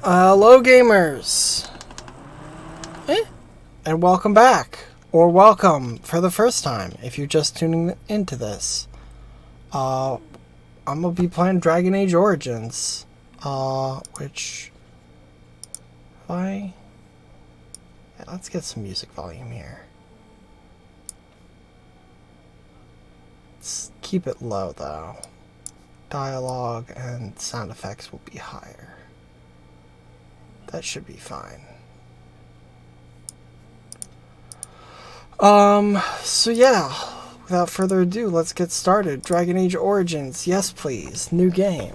Hello gamers! And welcome back, or welcome for the first time if you're just tuning into this. I'm gonna be playing Dragon Age Origins, which, yeah, let's get some music volume here. Let's keep it low though. Dialogue and sound effects will be higher. That should be fine. So yeah, without further ado, let's get started. Dragon Age Origins, yes please, new game.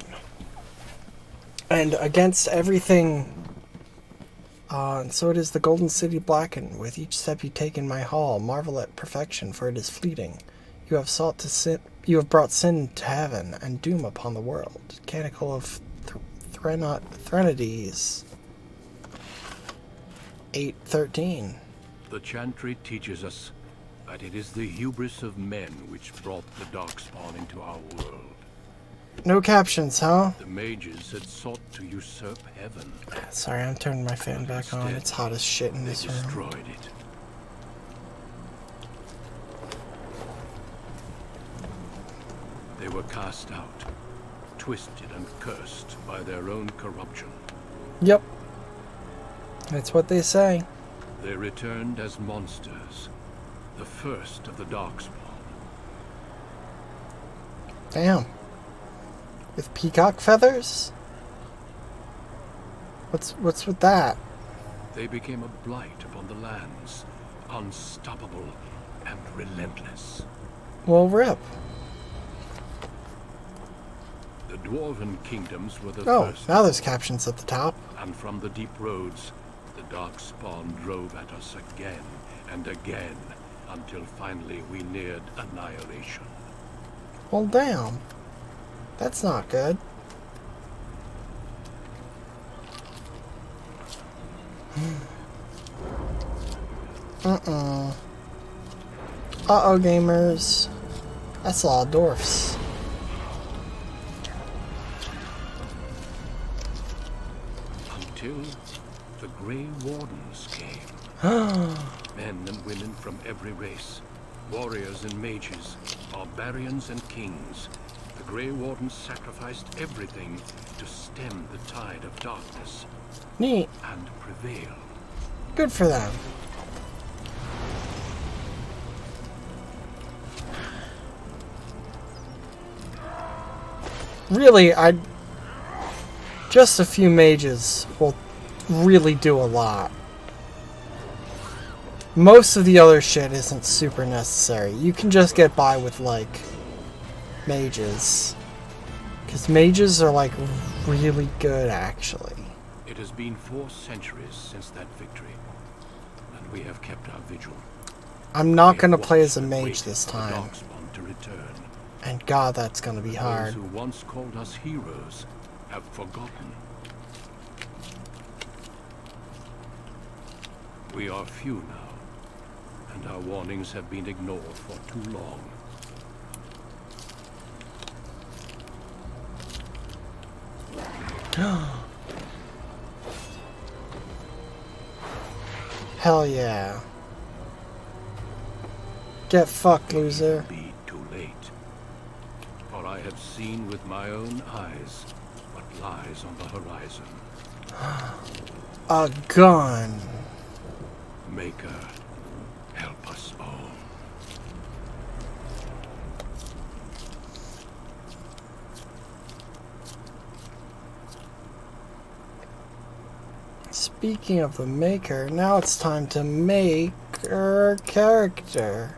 And against everything, and so it is the Golden City blackened. With each step you take in my hall, marvel at perfection, for it is fleeting. You have sought to sin, you have brought sin to heaven, and doom upon the world. Canticle of Threnodies. 8:13. The chantry teaches us that it is the hubris of men which brought the darkspawn into our world. No captions, huh? The mages had sought to usurp heaven. Sorry, I'm turning my fan back on. It's hot as shit in this room. They destroyed it. They were cast out, twisted and cursed by their own corruption. Yep. That's what they say. They returned as monsters, the first of the darkspawn. Damn. With peacock feathers? What's with that? They became a blight upon the lands, unstoppable and relentless. Well, rip. The dwarven kingdoms were the first. Now there's captions at the top. And from the deep roads, the darkspawn drove at us again and again, until finally we neared annihilation. Well, damn. That's not good. Uh-oh, gamers. That's a lot of dwarfs. Until the Grey Wardens came. Men and women from every race. Warriors and mages. Barbarians and kings. The Grey Wardens sacrificed everything to stem the tide of darkness. Neat. And prevail. Good for them. Really, just a few mages will really do a lot. Most of the other shit isn't super necessary. You can just get by with, like, mages. Because mages are, like, really good, actually. It has been 4 centuries since that victory, and we have kept our vigil. I'm not going to play as a mage this The time. darkspawn to return. And God, that's going to be hard. Those who once called us heroes have forgotten. We are few now, and our warnings have been ignored for too long. Hell yeah. Get fucked, loser. Be too late. For I have seen with my own eyes what lies on the horizon. A gun. Maker, help us all. Speaking of the maker, now it's time to make our character.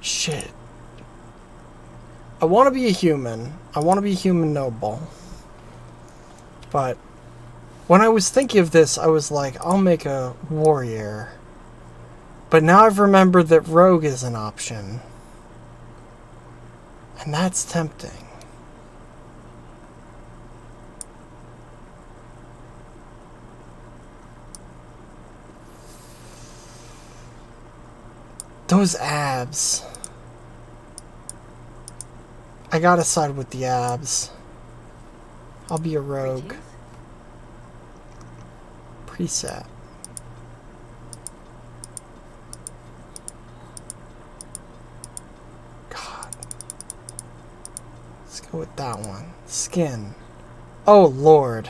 Shit. I want to be a human. I want to be human noble. But when I was thinking of this, I was like, I'll make a warrior. But now I've remembered that rogue is an option. And that's tempting. Those abs. I gotta side with the abs. I'll be a rogue. Preset. God. Let's go with that one. Skin. Oh, Lord.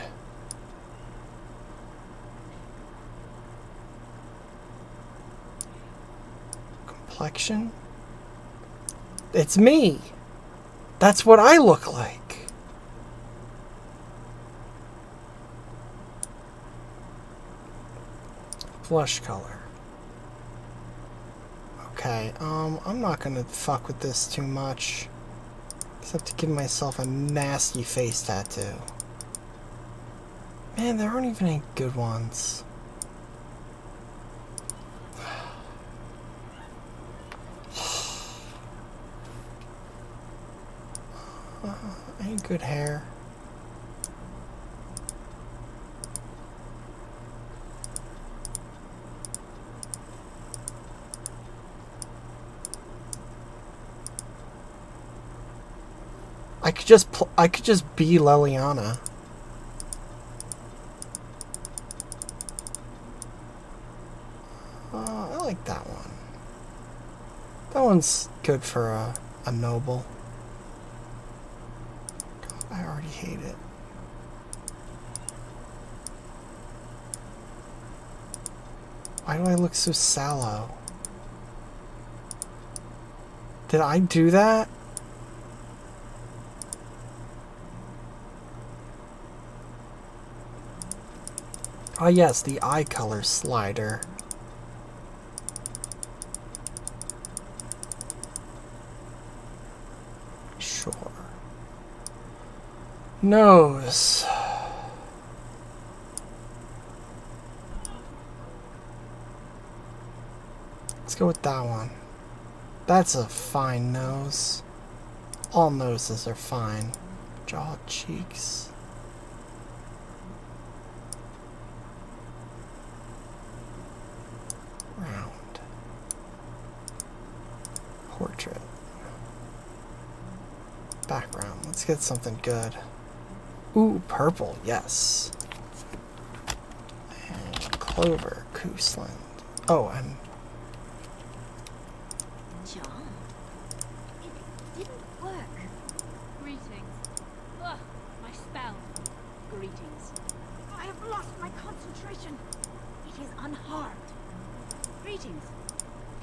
Complexion? It's me. That's what I look like. Flesh color. Okay, I'm not gonna fuck with this too much. Except to give myself a nasty face tattoo. Man, there aren't even any good ones. Any good hair? I could just be Leliana. I like that one. That one's good for a noble. God, I already hate it. Why do I look so sallow? Did I do that? Oh yes, the eye color slider. Sure. Nose. Let's go with that one. That's a fine nose. All noses are fine. Jaw, cheeks. Round. Portrait. Background. Let's get something good. Ooh, purple. Yes. And Clover, Coastland. Oh, and John, it didn't work. Greetings. Ugh, my spell. Greetings. I have lost my concentration. It is unharmed. Greetings.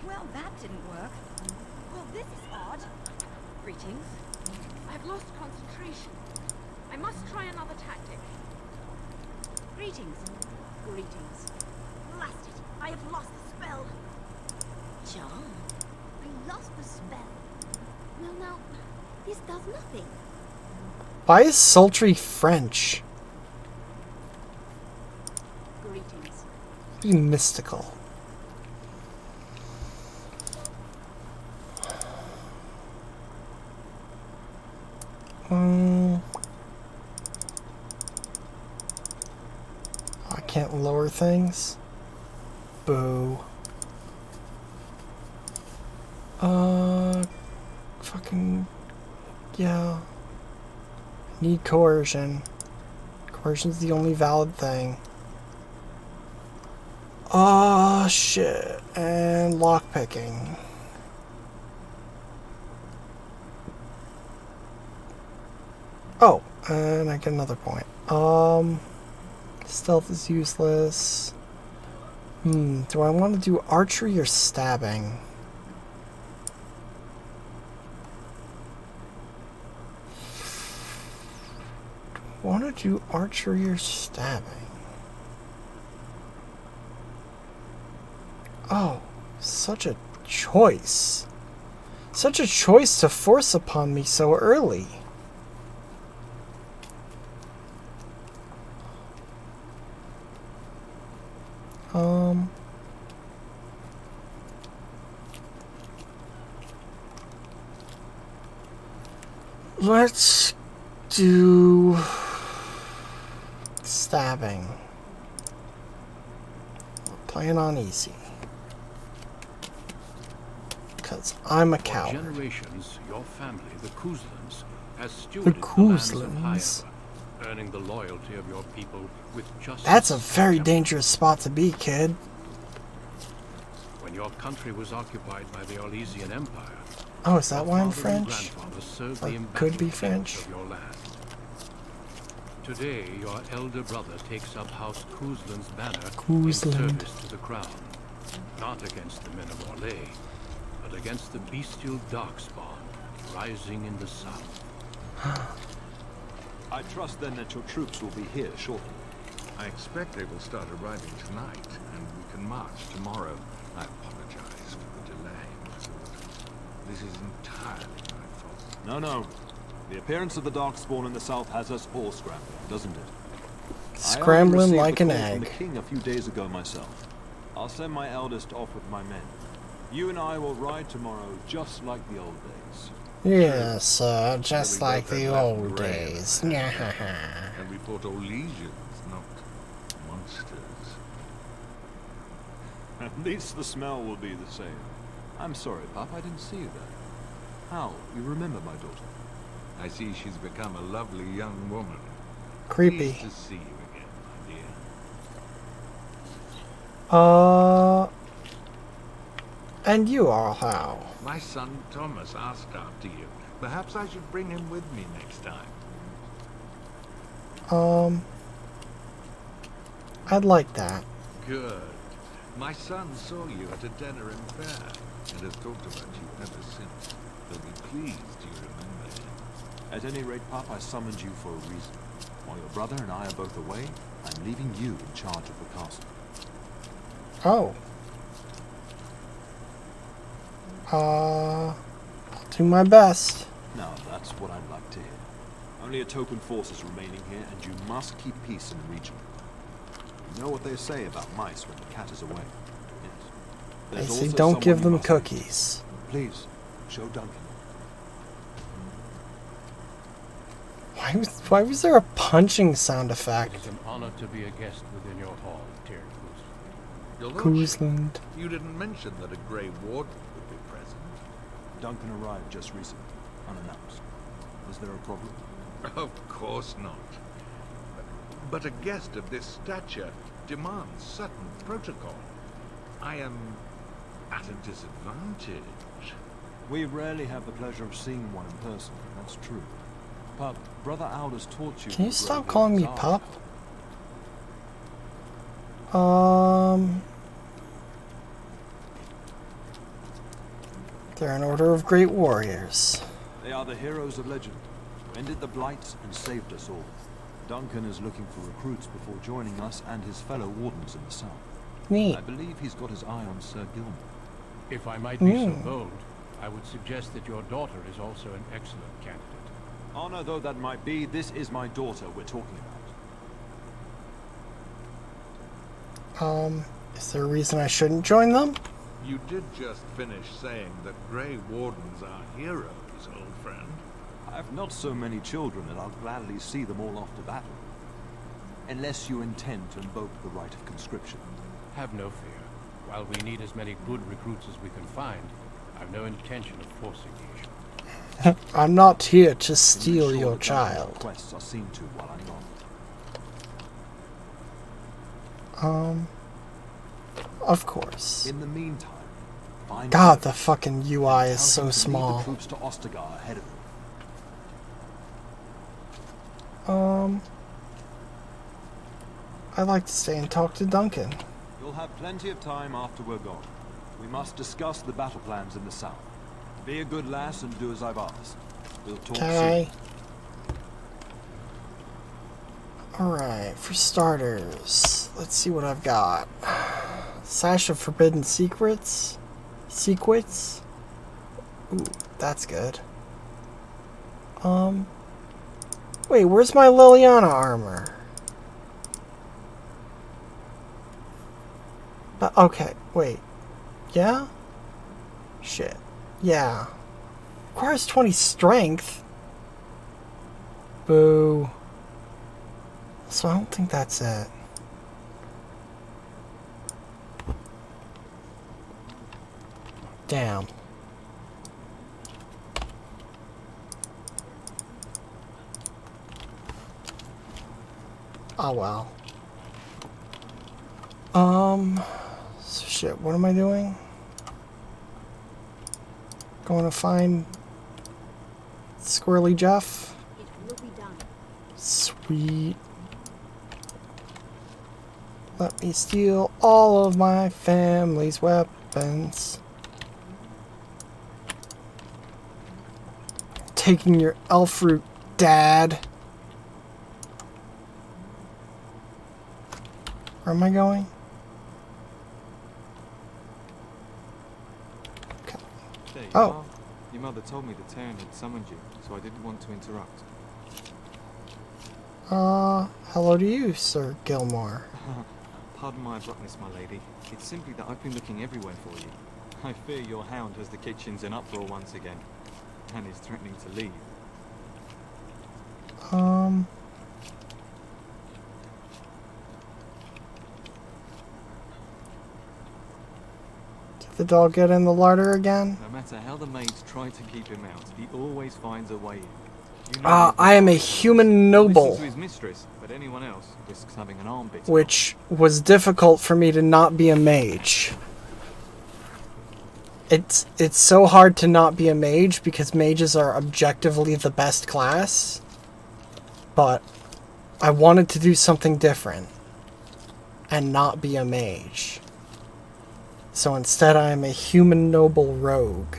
Well, that didn't work. Well, this is odd. Greetings. I've lost concentration. I must try another tactic. Greetings. Greetings. Blast it. I have lost the spell. John, I lost the spell. No, no. This does nothing. why is sultry French? Greetings. Be mystical. I can't lower things. Boo. Fucking, yeah. Need coercion. Coercion's the only valid thing. Oh, shit. And lockpicking. Oh, and I get another point. Stealth is useless. Do I want to do archery or stabbing? Do I want to do archery or stabbing? Oh, such a choice. Such a choice to force upon me so early. Let's do stabbing. We're playing on easy. Because I'm a For coward. generations, your family, the Kuzlans, has stewarded The the lands of Couslands. Yayhem, earning the loyalty of your people with justice. That's a very and dangerous spot to be, kid. When your country was occupied by the Orlesian Empire, Oh, is that your why I'm father and French? grandfather served Or the could be embattled French. kings of your land. Today, your elder brother takes up House Cousland's banner in Cousland. service to the crown, not against the men of Orlais, but against the bestial darkspawn rising in the south. I trust then that your troops will be here shortly. I expect they will start arriving tonight, and we can march tomorrow. I apologize for the delay, my lord. This is entirely my fault. No. The appearance of the Darkspawn in the south has us all scrambling, doesn't it? Scrambling like an I only received egg. the call from the king a few days ago myself. I'll send my eldest off with my men. You and I will ride tomorrow just like the old days. Yes, just We like both the had left old Grey days. and we fought Orlesians, not monsters. At least the smell will be the same. I'm sorry, Pop, I didn't see you there. How? You remember my daughter? I see she's become a lovely young woman. Creepy. Pleased to see you again, my dear. And you are how? My son Thomas asked after you. Perhaps I should bring him with me next time. I'd like that. Good. My son saw you at a dinner in Fair, and has talked about you ever since. He'll be pleased you remember him. At any rate, Pop, I summoned you for a reason. While your brother and I are both away, I'm leaving you in charge of the castle. Oh. I'll do my best. Now, that's what I'd like to hear. Only a token force is remaining here, and you must keep peace in the region. You know what they say about mice when the cat is away. Yes. They There's say also don't someone give you them must- cookies. Please, show Duncan. Why was there a punching sound It effect? is an honor to be a guest within your hall, dear Cousland. Your lordship, Cousland. you didn't mention that a Grey Warden would be present. Duncan arrived just recently, unannounced. Is there a problem? Of course not. But a guest of this stature demands certain protocol. I am at a disadvantage. We rarely have the pleasure of seeing one in person, that's true. Pup, Brother Aldous taught you... Can you who stop Grey calling me Wardens pup? They're an order of great warriors. They are the heroes of legend, who ended the Blights and saved us all. Duncan is looking for recruits before joining us and his fellow Wardens in the south. Neat. I believe he's got his eye on Sir Gilmore. If I might be so bold, I would suggest that your daughter is also an excellent candidate. Honor though that might be, this is my daughter we're talking about. Is there a reason I shouldn't join them? You did just finish saying that Grey Wardens are heroes, old friend. I've not so many children that I'll gladly see them all off to battle. Unless you intend to invoke the right of conscription. Have no fear. While we need as many good recruits as we can find, I've no intention of forcing the issue. I'm not here to Can you steal ensure your that Duncan's child. requests are seen to while I'm gone. Of course. In the meantime, find God, the fucking UI is tell so him to lead small. the troops to Ostagar ahead of him. I'd like to stay and talk to Duncan. You'll have plenty of time after we're gone. We must discuss the battle plans in the south. Be a good lass and do as I've asked. We'll talk Okay. soon. Alright, for starters, let's see what I've got. Sash of Forbidden Secrets? Secrets? Ooh, that's good. Wait, where's my Liliana armor? Okay, wait. Yeah? Shit. Yeah. Requires 20 strength. Boo. So I don't think that's it. Damn. Oh well. Shit, what am I doing? Going to find Squirrely Jeff? It will be done. Sweet. Let me steal all of my family's weapons. Taking your elf root, Dad. Where am I going? Okay. There you Oh. are. Your mother told me the Terran had summoned you, so I didn't want to interrupt. Hello to you, Sir Gilmore. Pardon my abruptness, my lady. It's simply that I've been looking everywhere for you. I fear your hound has the kitchens in uproar once again, and is threatening to leave. Did the dog get in the larder again? No matter how the maids try to keep him out, he always finds a way in. You know I am a human noble. listens to his mistress, but anyone else risks having an arm bitten. Which was difficult for me to not be a mage. It's so hard to not be a mage because mages are objectively the best class. But I wanted to do something different and not be a mage. So instead I am a human noble rogue.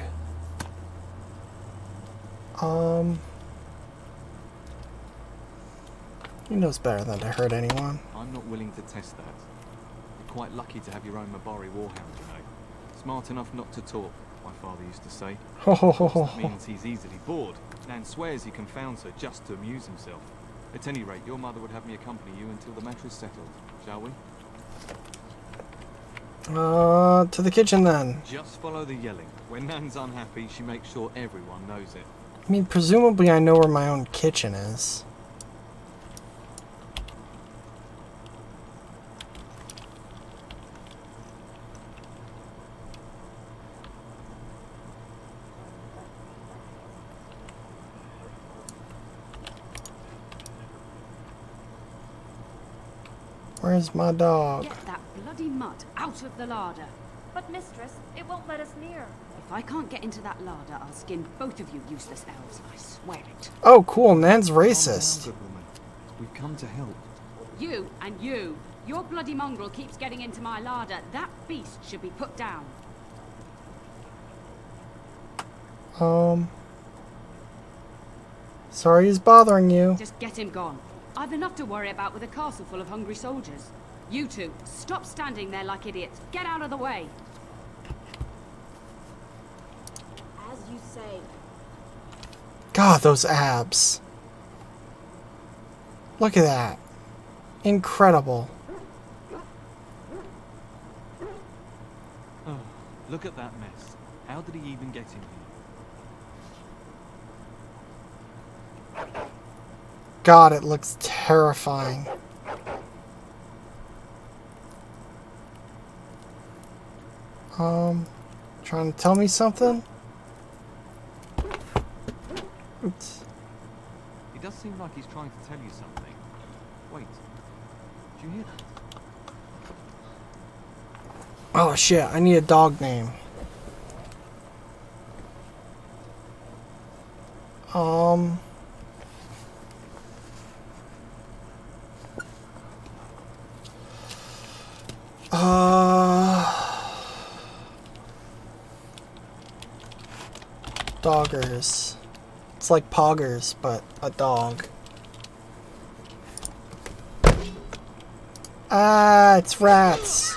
He knows better than to hurt anyone. I'm not willing to test that. You're quite lucky to have your own Mabari warhound, you know. Smart enough not to talk, my father used to say. Ho ho ho ho That ho. means he's easily bored, and swears he confounds her just to amuse himself. At any rate, your mother would have me accompany you until the matter is settled, shall we? To the kitchen then. Just follow the yelling. When Nan's unhappy, she makes sure everyone knows it. I mean, presumably I know where my own kitchen is. Where's my dog? Get that bloody mutt out of the larder. But mistress, it won't let us near. If I can't get into that larder, I'll skin both of you useless elves, I swear it. Oh, cool. Nan's Calm down, racist. good woman. We've come to help. You and you. Your bloody mongrel keeps getting into my larder. That beast should be put down. Sorry he's bothering you. Just get him gone. I've enough to worry about with a castle full of hungry soldiers. You two, stop standing there like idiots. Get out of the way. As you say. God, those abs. Look at that. Incredible. Oh, look at that mess. How did he even get in here? God, it looks terrifying. Trying to tell me something? Oops. He does seem like he's trying to tell you something. Wait. Did you hear that? Oh shit, I need a dog name. Doggers. It's like poggers, but a dog. Ah, it's rats.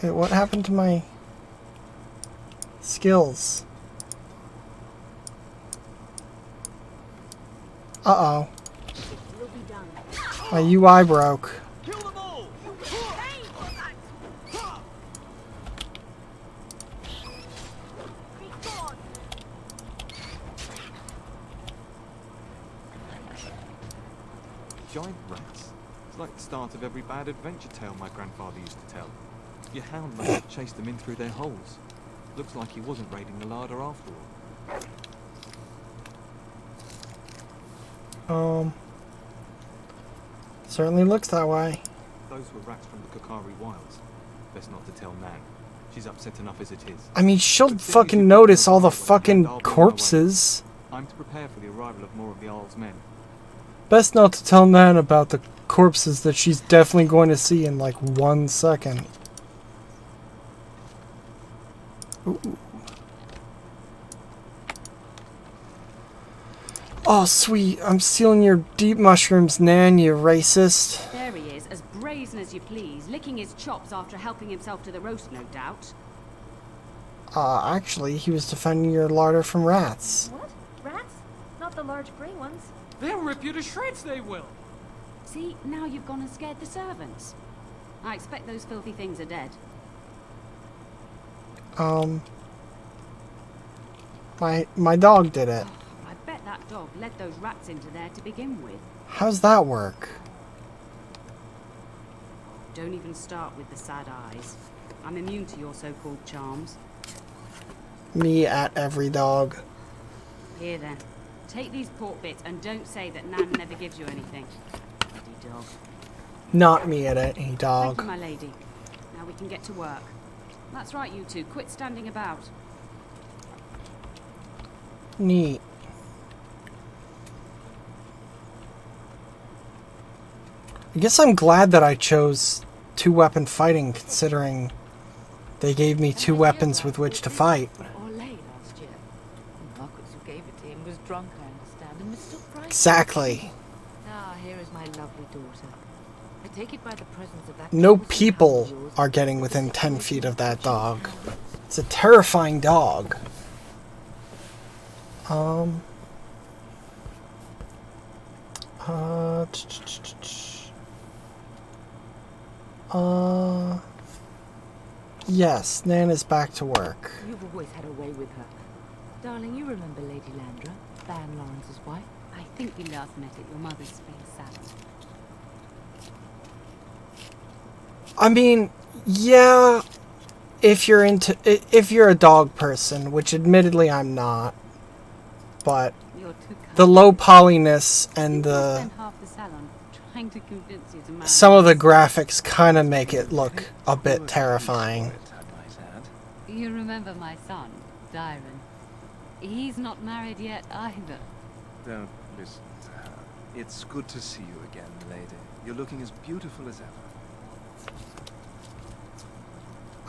Wait, what happened to my skills? Uh-oh. It will be done. My UI broke. Giant rats? It's like the start of every bad adventure tale my grandfather used to tell. Your hound must have chased them in through their holes. Looks like he wasn't raiding the larder after all. Certainly looks that way. Those were rats from the Kokari wilds. Best not to tell Nan. She's upset enough as it is. I mean, she'll fucking notice all the fucking corpses. I'm to prepare for the arrival of more of the Jarl's men. Best not to tell Nan about the corpses that she's definitely going to see in like 1 second. Ooh. Oh, sweet. I'm stealing your deep mushrooms, Nan, you racist. There he is, as brazen as you please, licking his chops after helping himself to the roast, no doubt. Actually, he was defending your larder from rats. What? Rats? Not the large grey ones. They'll rip you to shreds, they will. See, now you've gone and scared the servants. I expect those filthy things are dead. My dog did it. I bet that dog led those rats into there to begin with. How's that work? Don't even start with the sad eyes. I'm immune to your so-called charms. Me at every dog. Here then, take these pork bits and don't say that Nan never gives you anything. Bloody dog. Not me at any dog. Thank you, my lady. Now we can get to work. That's right, you two. Quit standing about. Neat. I guess I'm glad that I chose 2-weapon fighting, considering they gave me 2 weapons with which to fight. Exactly. Ah, here is my lovely daughter. I take it by the presence of that. No people are getting within 10 feet of that dog. It's a terrifying dog. Yes, Nan is back to work. You've always had a way with her. Darling, you remember Lady Landra, Ban Lawrence's wife? I think we last met at your mother's spring salon. I mean, yeah, if you're a dog person, which admittedly I'm not, but the low polyness and some of the graphics kind of make it look a bit terrifying. You remember my son, Dyron? He's not married yet either. Don't listen to her. It's good to see you again, lady. You're looking as beautiful as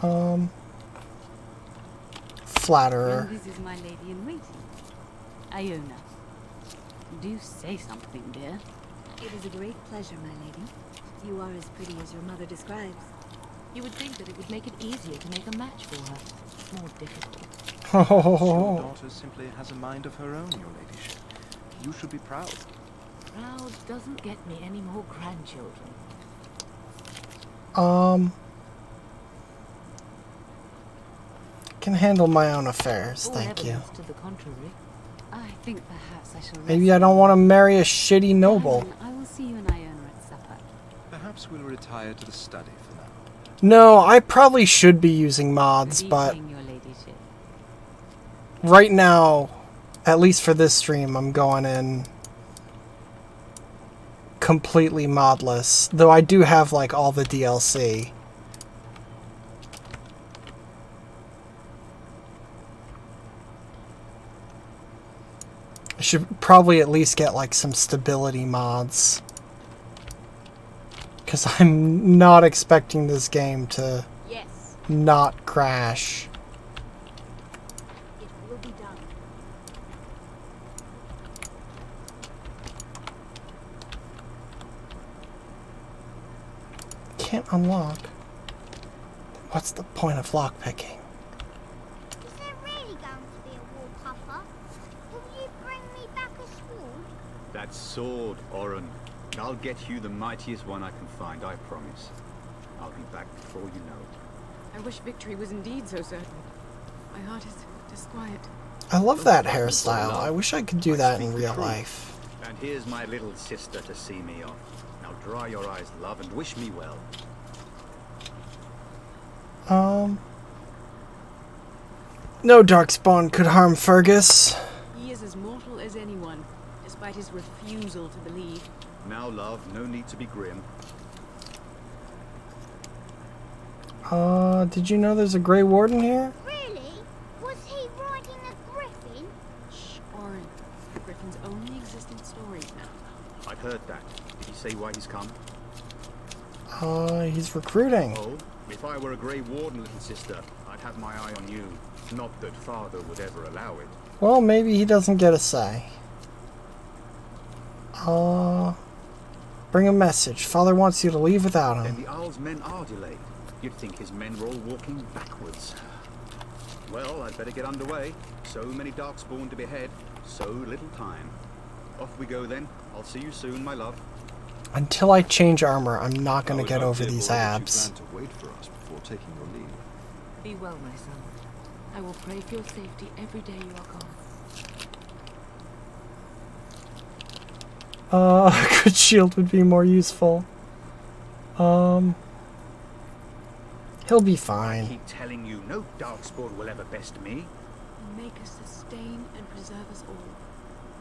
ever. Flatterer. And this is my lady in waiting, Iona. Do say something, dear. It is a great pleasure, my lady. You are as pretty as your mother describes. You would think that it would make it easier to make a match for her. More difficult. Your daughter simply has a mind of her own, your ladyship. You should be proud. Proud doesn't get me any more grandchildren. Can handle my own affairs, thank you. To the contrary. I think perhaps I shall. Maybe I don't want to marry a shitty noble. I will see you and Iona at supper. Perhaps we'll retire to the study for now. No, I probably should be using mods, but right now, at least for this stream, I'm going in completely modless. Though I do have like all the DLC. I should probably at least get like some stability mods. Because I'm not expecting this game to not crash. It will be done. Can't unlock. What's the point of lockpicking? Is there really going to be a war, Papa? Will you bring me back a sword? That sword, Oren. I'll get you the mightiest one I can find, I promise. I'll be back before you know it. I wish victory was indeed so certain. My heart is disquiet. I love that hairstyle. I wish I could do that in real life. And here's my little sister to see me off. Now dry your eyes, love, and wish me well. No darkspawn could harm Fergus. He is as mortal as anyone, as despite his refusal to believe. Now, love, no need to be grim. Did you know there's a Grey Warden here? Really? Was he riding a griffin? Shh, Oren. Griffins only exist in stories now. I heard that. Did he say why he's come? He's recruiting. Oh, if I were a Grey Warden, little sister, I'd have my eye on you. Not that Father would ever allow it. Well, maybe he doesn't get a say. Bring a message. Father wants you to leave without him. Then the Owl's men are delayed. You'd think his men were all walking backwards. Well, I'd better get underway. So many Darkspawn to behead, so little time. Off we go then. I'll see you soon, my love. Until I change armor, I'm not going to get over these abs. You plan to wait for us before taking your leave. Be well, my son. I will pray for your safety every day you are gone. A good shield would be more useful. He'll be fine. I keep telling you, no Darkspawn will ever best me. Make us sustain and preserve us all.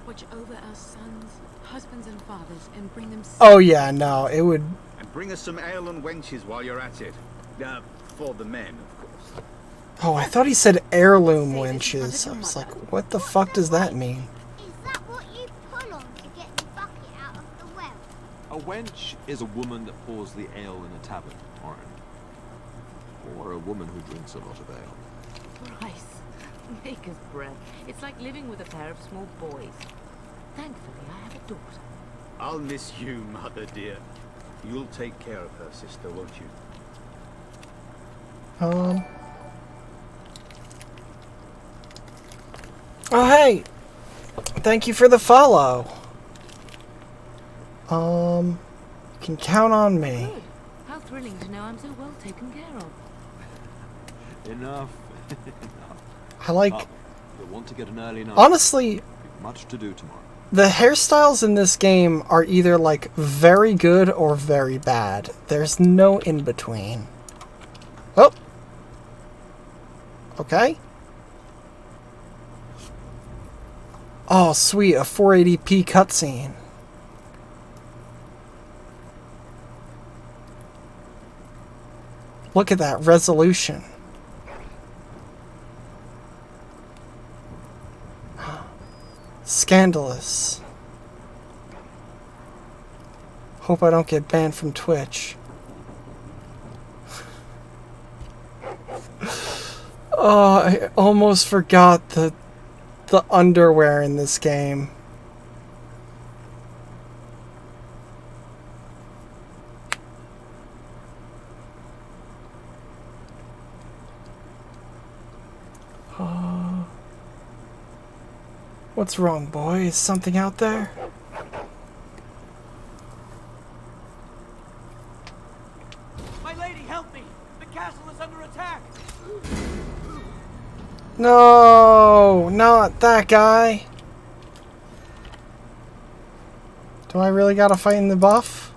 Watch over our sons, husbands and fathers, and bring them... Oh yeah, no, it would... And bring us some ale and wenches while you're at it. For the men, of course. Oh, I thought he said heirloom wenches. I was like, what the fuck does that mean? Is that what you pull on to get the bucket out of the well? A wench is a woman that pours the ale in a tavern, Oren. Or a woman who drinks a lot of ale. Christ. Maker's breath. It's like living with a pair of small boys. Thankfully, I have a daughter. I'll miss you, mother dear. You'll take care of her, sister, won't you? Oh, hey! Thank you for the follow. You can count on me. Good. How thrilling to know I'm so well taken care of. Enough. I like... You'll want to get an early night. Honestly... Much to do tomorrow. The hairstyles in this game are either, like, very good or very bad. There's no in-between. Oh! Okay. Oh, sweet. A 480p cutscene. Look at that resolution. Scandalous. Hope I don't get banned from Twitch. Oh, I almost forgot the underwear in this game. What's wrong, boy? Is something out there? My lady, help me! The castle is under attack! No, not that guy. Do I really gotta fight in the buff?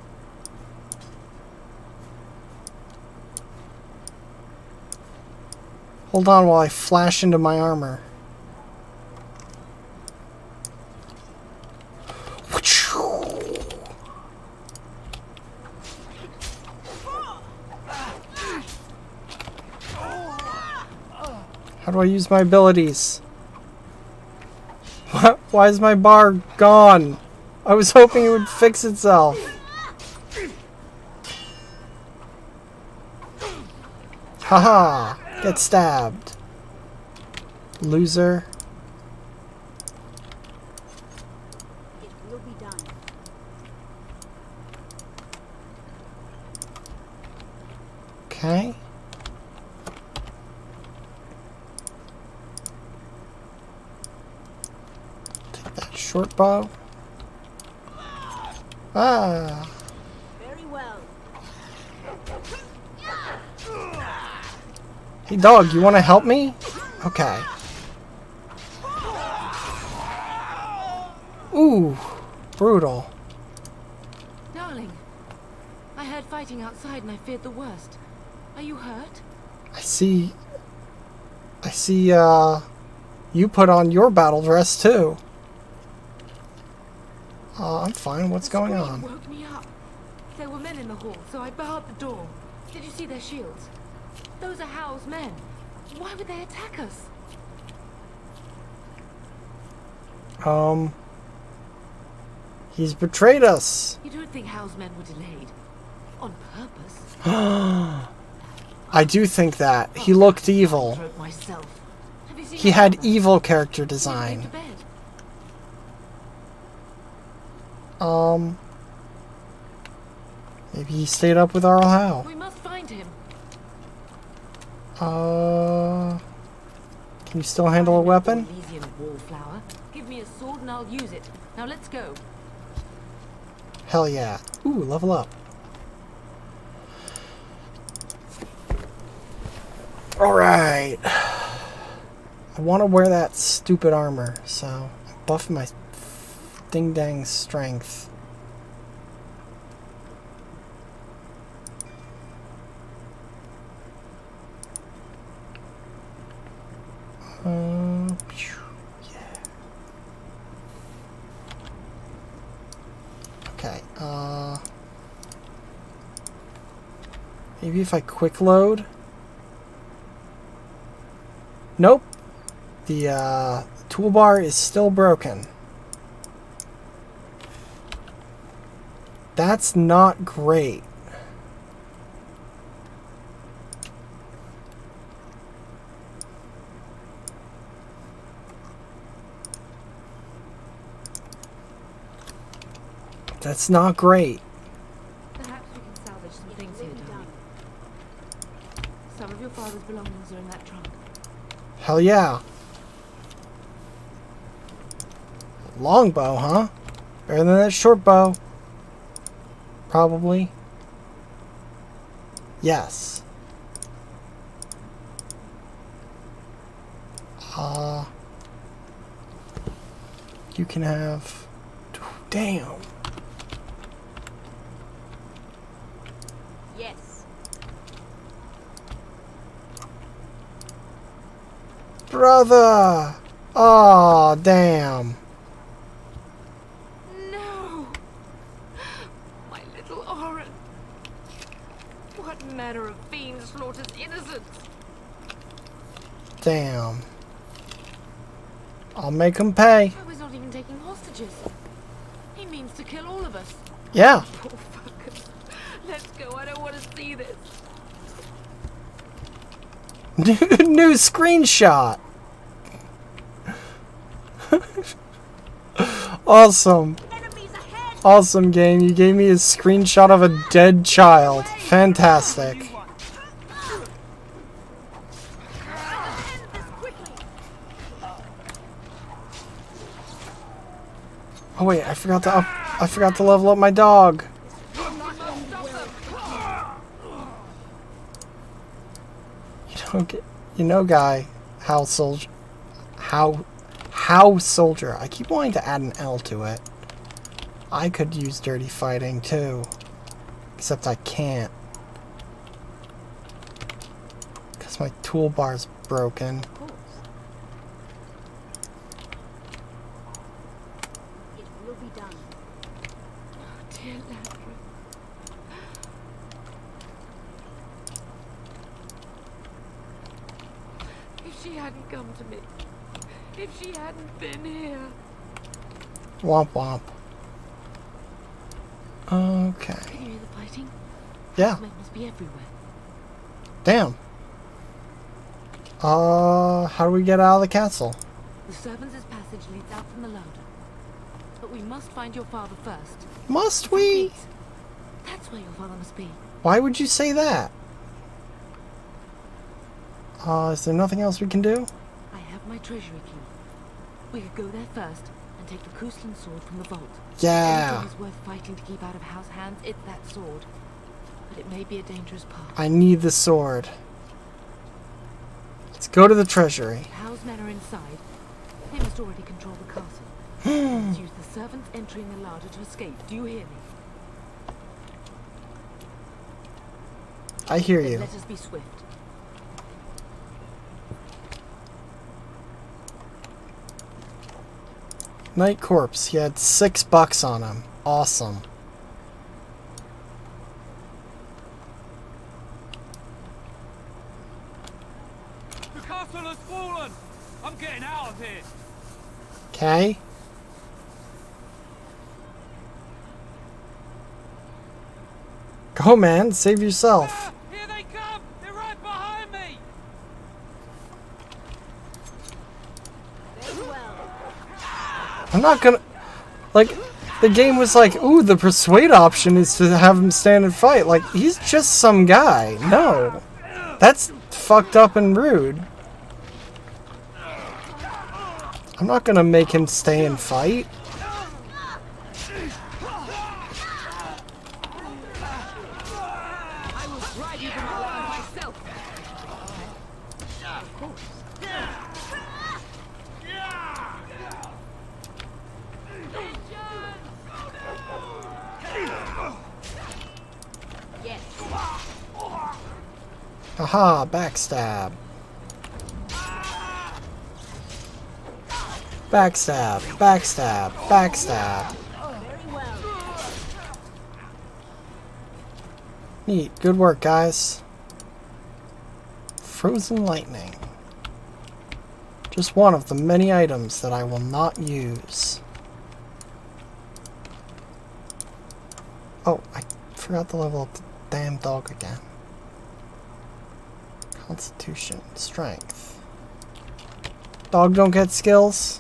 Hold on while I flash into my armor. How do I use my abilities? What? Why is my bar gone? I was hoping it would fix itself. Haha! Get stabbed. Loser. It will be done. Okay. Take that short bow. Ah. Very well. Hey dog, you want to help me? Okay. Ooh, brutal. Darling, I heard fighting outside and I feared the worst. Are you hurt? I see, you put on your battle dress too. I'm fine. What's going on? Woke me up. There were men in the hall, so I barred the door. Did you see their shields? Those are Hal's men. Why would they attack us? He's betrayed us. You don't think Hal's men were delayed? On purpose? I do think that. He looked evil. He had evil character design. Maybe he stayed up with Arl Howe. We must find him. Can you still handle a weapon? Wallflower. Give me a sword and I'll use it. Now let's go. Hell yeah. Ooh, level up. Alright. I want to wear that stupid armor, so I'm buffing my ding-dang strength. Yeah. Okay, maybe if I quick load. Nope. The toolbar is still broken. That's not great. That's not great. Perhaps we can salvage some things here, darling. Some of your father's belongings are in that trunk. Hell yeah. Longbow, huh? Better than that short bow. Probably. Yes. You can have... Damn. Yes. Brother! Aw, damn. No! My little Oren. What manner of fiend slaughters innocents? Damn. I'll make him pay. I was not even taking hostages. He means to kill all of us. Yeah. Poor fuckers. Let's go. I don't want to see this. New screenshot. Awesome. Awesome game. You gave me a screenshot of a dead child. Fantastic. Oh wait, I forgot to level up my dog. You know, guy, How Soldier. I keep wanting to add an L to it. I could use dirty fighting too, except I can't because my toolbar's broken. It will be done. Oh, dear Landry. If she hadn't come to me, if she hadn't been here. Womp womp. Okay. Can you hear the fighting? Yeah. Men must be everywhere. Damn. How do we get out of the castle? The servants' passage leads out from the larder. But we must find your father first. Must we? That's where your father must be. Why would you say that? Is there nothing else we can do? I have my treasury key. We could go there first and take the Kuslan sword from the vault. Yeah. Anything is worth fighting to keep out of House hands, it's that sword. But it may be a dangerous path. I need the sword. Let's go to the treasury. House men are inside. They must already control the castle. Let's use the servants entering the larder to escape. Do you hear me? I hear you. Let us be swift. Night Corpse. He had $6 on him. Awesome. The castle has fallen! I'm getting out of here! Okay. Go, man. Save yourself. Here they come! They're right behind me! I'm not gonna... Like, the game was like, ooh, the persuade option is to have him stand and fight. Like, he's just some guy. No. That's fucked up and rude. I'm not gonna make him stay and fight. I will drive you from my land myself. Of course. Yes. Aha, backstab. Backstab, backstab, backstab. Neat, good work, guys. Frozen lightning. Just one of the many items that I will not use. Oh, I forgot to level up the damn dog again. Constitution, strength. Dog don't get skills.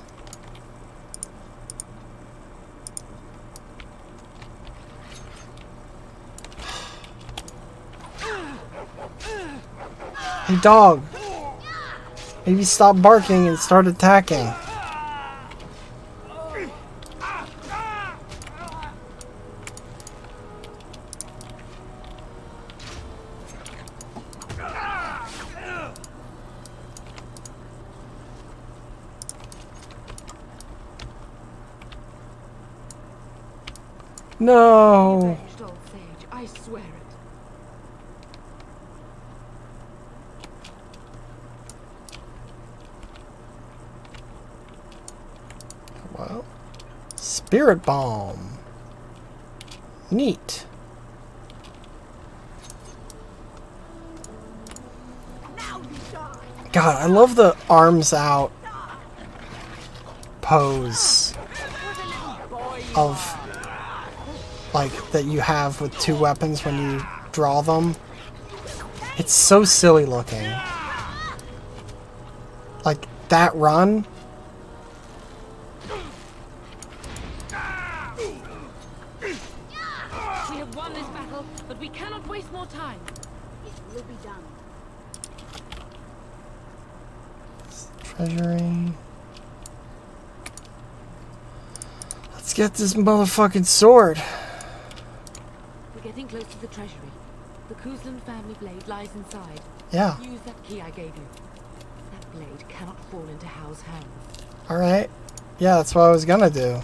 Hey, dog. Maybe stop barking and start attacking. No. Avenged, old sage. I swear it. Well, Spirit Bomb. Neat. God, I love the arms out pose of like that you have with two weapons when you draw them. It's so silly looking. Like that run. We have won this battle, but we cannot waste more time. It will be done. Treasury. Let's get this motherfucking sword. We're getting close to the treasury. The Kuzlan family blade lies inside. Yeah. Use that key I gave you. That blade cannot fall into Hal's hands. Alright. Yeah, that's what I was gonna do.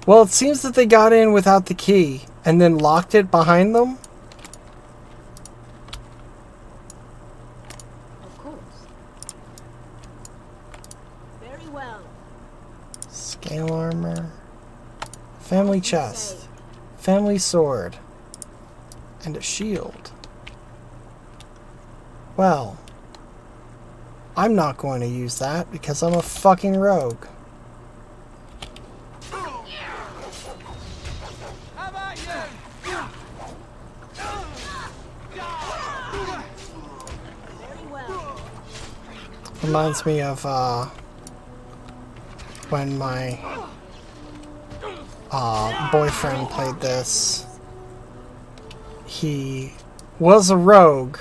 Well, it seems that they got in without the key and then locked it behind them. Of course. Very well. Scale armor. Family chest. Family sword. And a shield. Well, I'm not going to use that because I'm a fucking rogue. How about you? Very well. Reminds me of when my boyfriend played this. He was a rogue,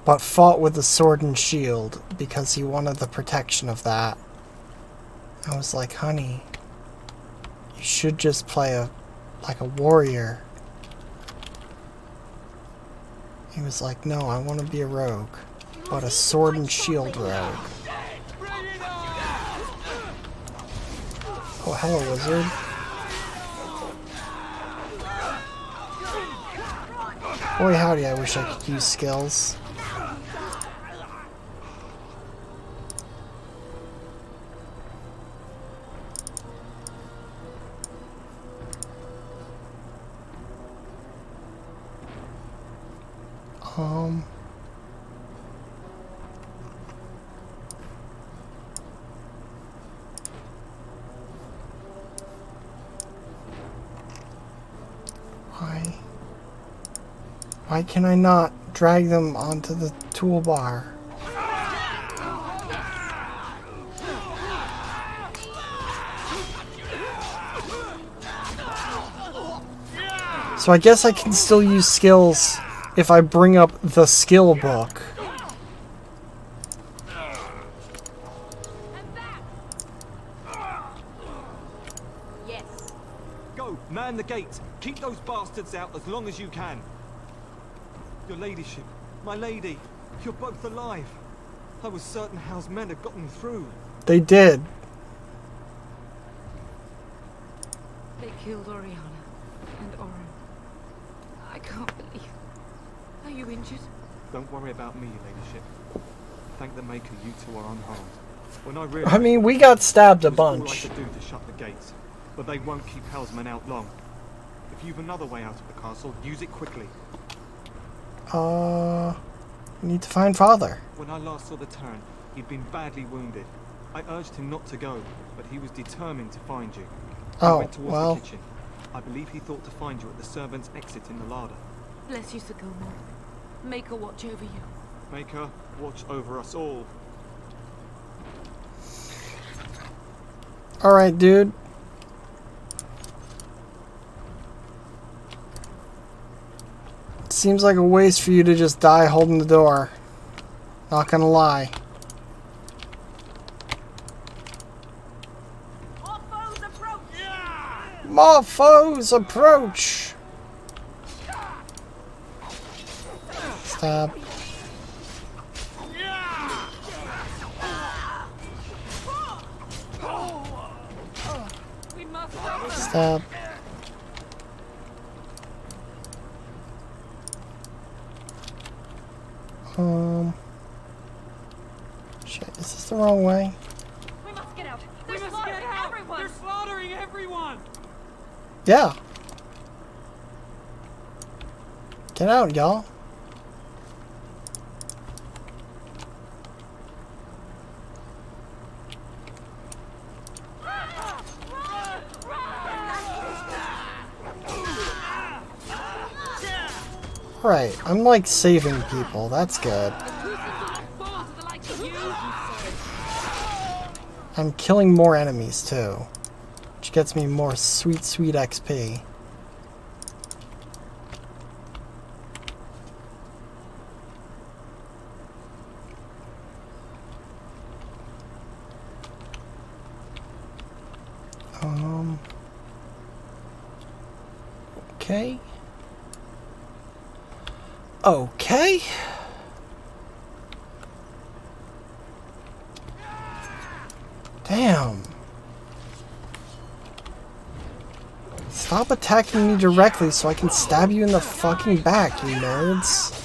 but fought with a sword and shield because he wanted the protection of that. I was like, honey, you should just play like a warrior. He was like, no, I want to be a rogue, but a sword and shield rogue. Oh, hello, wizard. Boy, howdy, I wish I could use skills. Why can I not drag them onto the toolbar? So I guess I can still use skills if I bring up the skill book. Yes. Go, man the gates. Keep those bastards out as long as you can. Your ladyship, my lady, you're both alive. I was certain Hal's men had gotten through. They did. They killed Oriana and Oren. I can't believe. Are you injured? Don't worry about me, ladyship. Thank the Maker you two are unharmed. When I realized, I mean, we got stabbed a it was all I bunch. could do to shut the gates, but they won't keep Hal's men out long. If you've another way out of the castle, use it quickly. Need to find Father. When I last saw the Terran, he'd been badly wounded. I urged him not to go, but he was determined to find you. I went towards the kitchen. I believe he thought to find you at the servants' exit in the larder. Bless you, Sakoma. Make her watch over you. Make her watch over us all. Alright, dude. Seems like a waste for you to just die holding the door. Not gonna lie. More foes approach! Stab. Stab. Shit, is this the wrong way? We must get out. They're slaughtering everyone. They're slaughtering everyone. Yeah. Get out, y'all. Right, I'm like saving people, that's good. I'm killing more enemies too, which gets me more sweet, sweet XP. Okay. Okay. Damn. Stop attacking me directly so I can stab you in the fucking back, you nerds.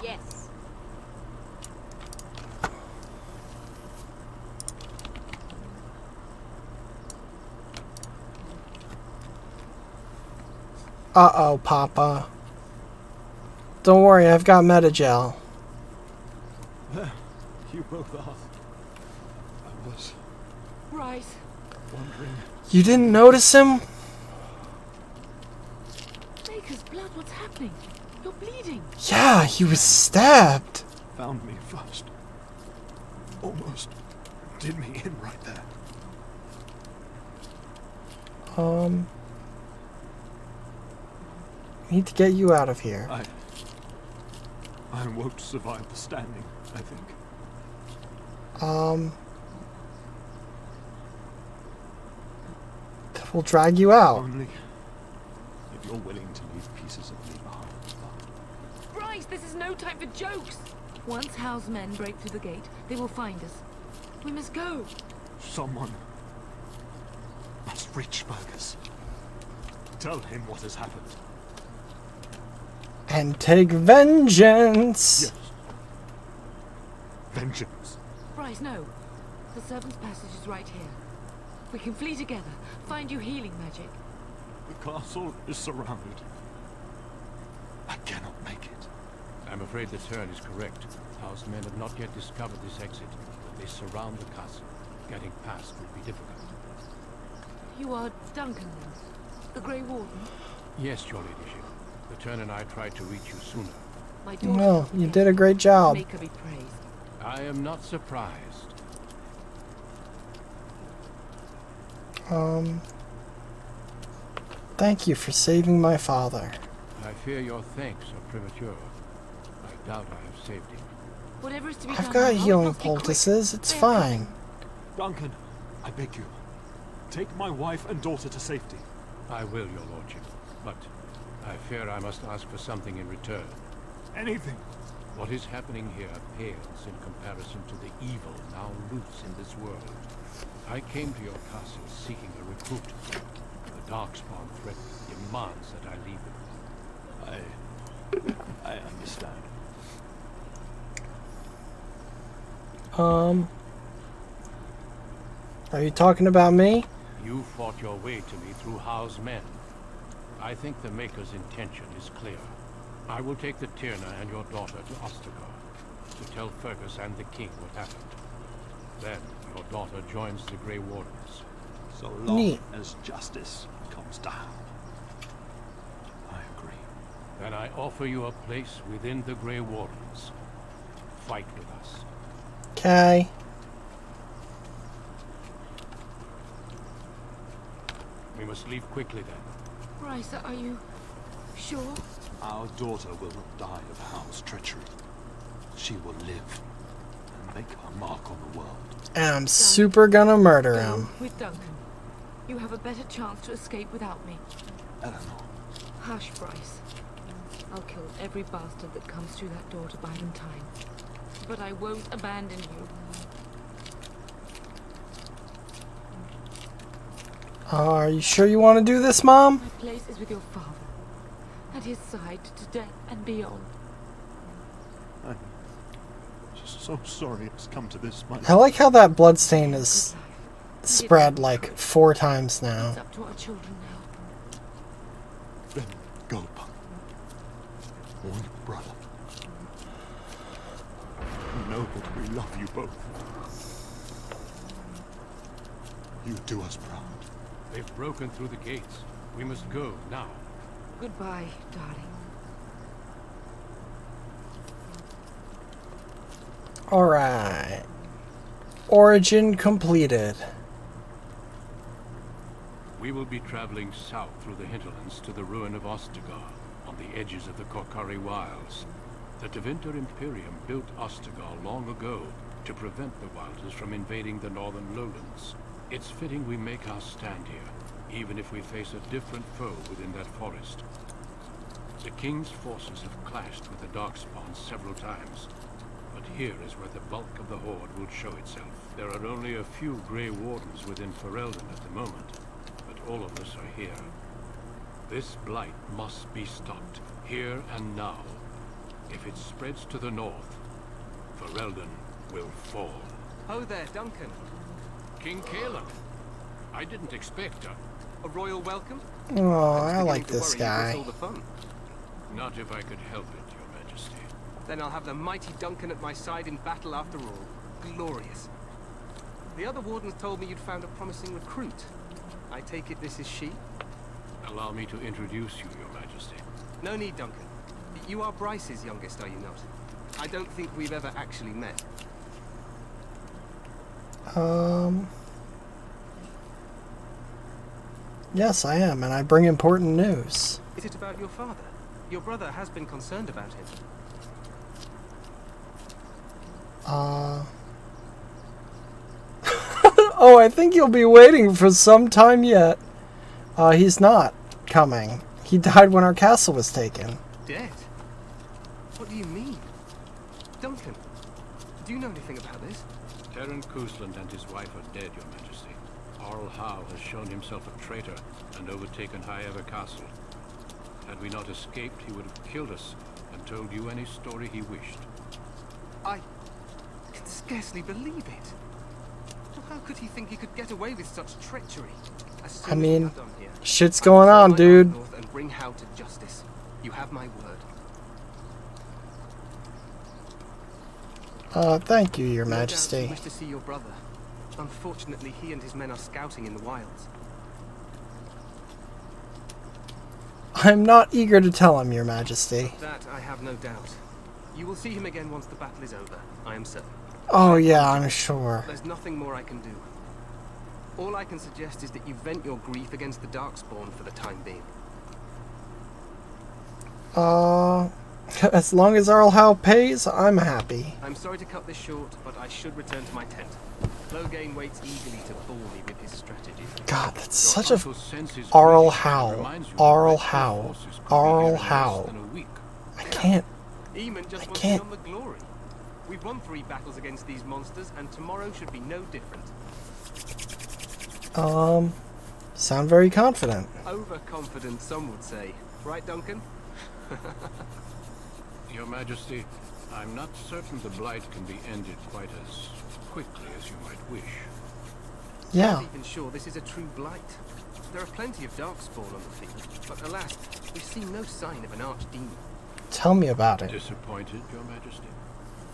Yes. Uh-oh, Papa. Don't worry, I've got Metagel. You both are. I was Rise. wondering. You didn't notice him? Baker's blood, what's happening? You're bleeding. Yeah, he was stabbed. Found me first. Almost did me in right there. Need to get you out of here. I won't survive the standing, I think. We'll drag you out. Only if you're willing to leave pieces of me behind. Rise, this is no time for jokes. Once Hal's men break through the gate, they will find us. We must go. Someone must reach Fergus. Tell him what has happened. And take vengeance. Yes. Vengeance. Bryce, no. The servant's passage is right here. We can flee together. Find you healing magic. The castle is surrounded. I cannot make it. I'm afraid the turn is correct. House men have not yet discovered this exit. They surround the castle. Getting past would be difficult. You are Duncan, then? The Grey Warden? Yes, your ladyship. The turn and I tried to reach you sooner. My daughter. Well, you did a great job. Make her be praised. I am not surprised. Thank you for saving my father. I fear your thanks are premature. I doubt I have saved him. Whatever is to be I've done, got now, healing must be quick. poultices. It's They are fine. Duncan, I beg you. Take my wife and daughter to safety. I will, your lordship. But I fear I must ask for something in return. Anything. What is happening here pales in comparison to the evil now loose in this world. I came to your castle seeking a recruit. The Darkspawn threat demands that I leave it. I understand. Are you talking about me? You fought your way to me through Howe's men. I think the Maker's intention is clear. I will take the Tyrna and your daughter to Ostagar to tell Fergus and the king what happened. Then your daughter joins the Grey Wardens. So long Neat. as justice comes down. I agree. Then I offer you a place within the Grey Wardens. Fight with us. Okay. We must leave quickly then. Bryce, are you sure? Our daughter will not die of Howe's treachery. She will live and make her mark on the world. And I'm super gonna murder Go him. with Duncan. You have a better chance to escape without me. Eleanor. Hush, Bryce. I'll kill every bastard that comes through that door to buy them time. But I won't abandon you. Are you sure you want to do this, Mom? My place is with your father. At his side to death and beyond. I'm just so sorry it's come to this. I like how that bloodstain is spread like 4 times now. It's up to our children now. Then go, Punk. Warn your brother. Know that we love you both. You do us proud. They've broken through the gates. We must go now. Goodbye, darling. Alright. Origin completed. We will be traveling south through the hinterlands to the ruin of Ostagar, on the edges of the Korkari Wilds. The Tevinter Imperium built Ostagar long ago to prevent the Wilders from invading the northern lowlands. It's fitting we make our stand here, even if we face a different foe within that forest. The King's forces have clashed with the Darkspawn several times, but here is where the bulk of the horde will show itself. There are only a few Grey Wardens within Ferelden at the moment, but all of us are here. This blight must be stopped, here and now. If it spreads to the north, Ferelden will fall. Oh there, Duncan. King Caleb. I didn't expect a royal welcome? Oh, I like this guy. All the fun. Not if I could help it, Your Majesty. Then I'll have the mighty Duncan at my side in battle after all. Glorious. The other wardens told me you'd found a promising recruit. I take it this is she? Allow me to introduce you, Your Majesty. No need, Duncan. You are Bryce's youngest, are you not? I don't think we've ever actually met. Yes, I am, and I bring important news. Is it about your father? Your brother has been concerned about him. Oh, I think you'll be waiting for some time yet. He's not coming. He died when our castle was taken. Dead? What do you mean? Duncan, do Do you know anything about this? Terran Cousland and his wife are dead, Your Majesty. Arl Howe has shown himself a traitor and overtaken Highever Castle. Had we not escaped, he would have killed us and told you any story he wished. I can scarcely believe it. Well, how could he think he could get away with such treachery? I mean, shit's going on, dude. And bring Howe to justice. You have my word. Thank you, Your No doubt Majesty. you wish to see your brother. Unfortunately, he and his men are scouting in the wilds. I'm not eager to tell him, Your Majesty. That I have no doubt. You will see him again once the battle is over, I am certain. Oh yeah, I'm sure. There's nothing more I can do. All I can suggest is that you vent your grief against the Darkspawn for the time being. As long as Arl Howe pays, I'm happy. I'm sorry to cut this short, but I should return to my tent. Clogane waits eagerly to bore me with his strategies. God, that's such a... Arl Howe. Arl Howe. Arl Howe. I can't... Eamon just wants me on the glory. We've won 3 battles against these monsters, and tomorrow should be no different. Sound very confident. Overconfident, some would say. Right, Duncan? Your Majesty, I'm not certain the Blight can be ended quite as quickly as you might wish. Yeah. I'm not even sure this is a true Blight. There are plenty of Darkspawn on the field, but alas, we've seen no sign of an archdemon. Tell me about it. Disappointed, Your Majesty?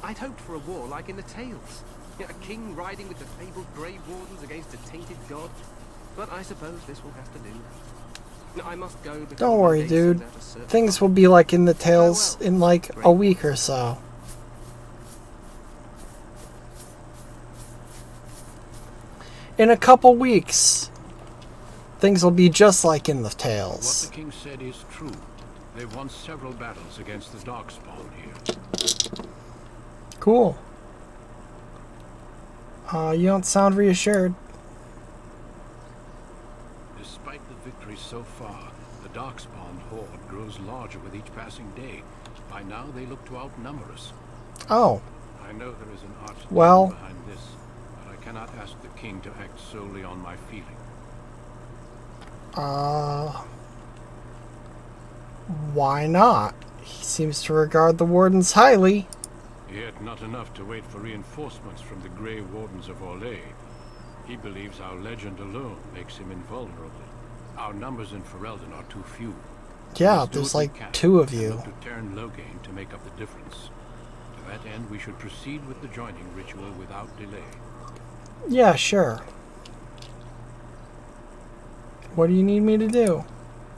I'd hoped for a war like in the tales. A king riding with the fabled Grey Wardens against a tainted god. But I suppose this will have to do. I must go. Don't worry, dude. Things will be like in the tales in like a week or so. In a couple weeks, things will be just like in the tales. What the king said is true. They've won several battles against the Darkspawn here. Cool. You don't sound reassured. Despite the victories so far, the Darkspawn horde grows larger with each passing day. By now, they look to outnumber us. Oh. I know there is an archdemon behind this, but I cannot ask the king to act solely on my feeling. Why not? He seems to regard the Wardens highly. Yet not enough to wait for reinforcements from the Grey Wardens of Orlais. He believes our legend alone makes him invulnerable. Our numbers in Ferelden are too few. Yeah, there's like 2 of you. Look to Terran Loghain to make up the difference. To that end, we should proceed with the joining ritual without delay. Yeah, sure. What do you need me to do?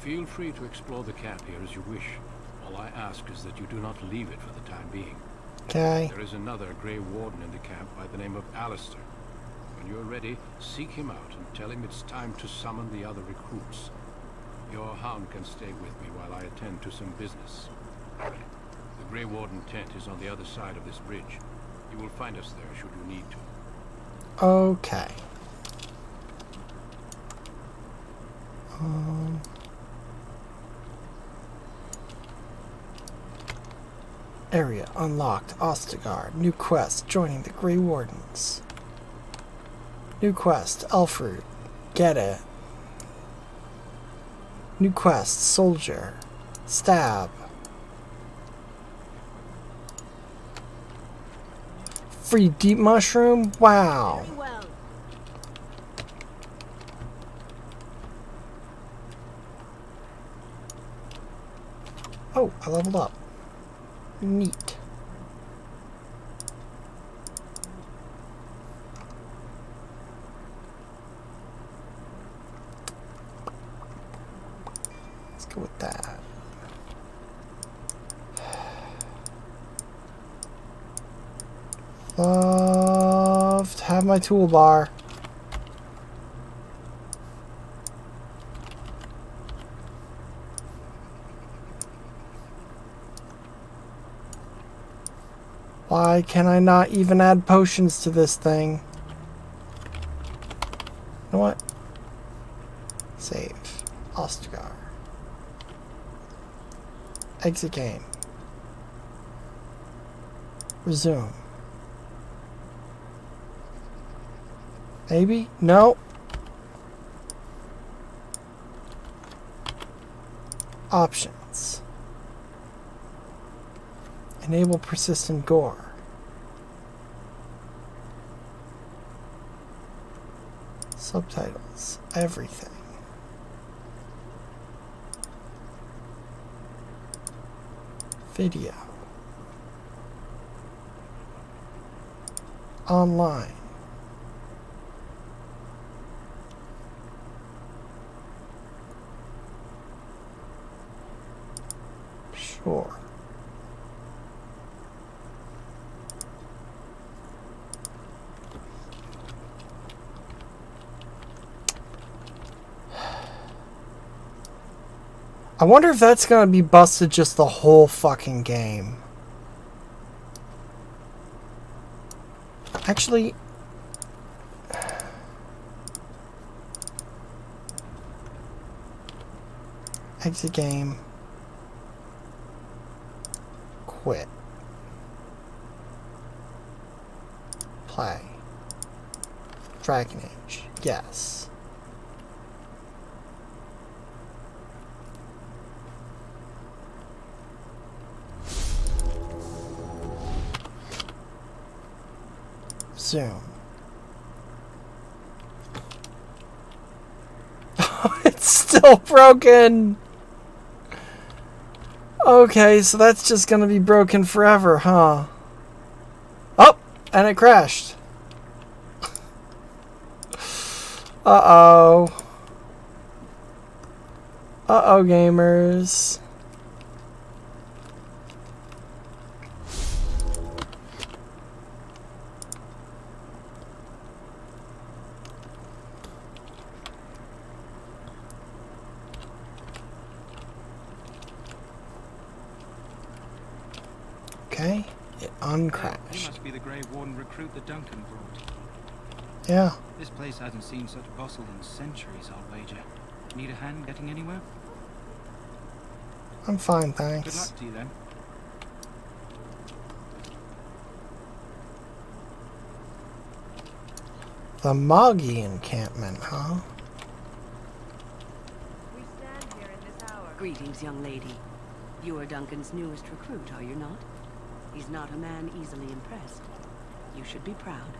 Feel free to explore the camp here as you wish. All I ask is that you do not leave it for the time being. Okay. There is another Grey Warden in the camp by the name of Alistair. When you're ready, seek him out and tell him it's time to summon the other recruits. Your hound can stay with me while I attend to some business. The Grey Warden tent is on the other side of this bridge. You will find us there should you need to. Okay. Area unlocked. Ostergard. New quest. Joining the Grey Wardens. New quest. Elfroot. Get it. New quest. Soldier. Stab. Free deep mushroom? Wow. Oh, I leveled up. Neat. Let's go with that. Love to have my toolbar. Why can I not even add potions to this thing? You know what? Save. Ostergar. Exit game. Resume. Maybe? No. Options. Enable persistent gore. Subtitles. Everything. Video. Online. Sure. I wonder if that's gonna be busted just the whole fucking game. Actually, exit game. Quit. Play. Dragon Age. Yes. Zoom. It's still broken. Okay, so that's just gonna be broken forever, huh? Oh, and it crashed. Uh-oh. Uh-oh, gamers. Okay, it uncrashed. You must be the Grey Warden recruit that Duncan brought. Yeah. This place hasn't seen such bustle in centuries, I'll wager. Need a hand getting anywhere? I'm fine, Good thanks. luck to you then. The Moggy encampment, huh? We stand here in this hour. Greetings, young lady. You are Duncan's newest recruit, are you not? He's not a man easily impressed. You should be proud.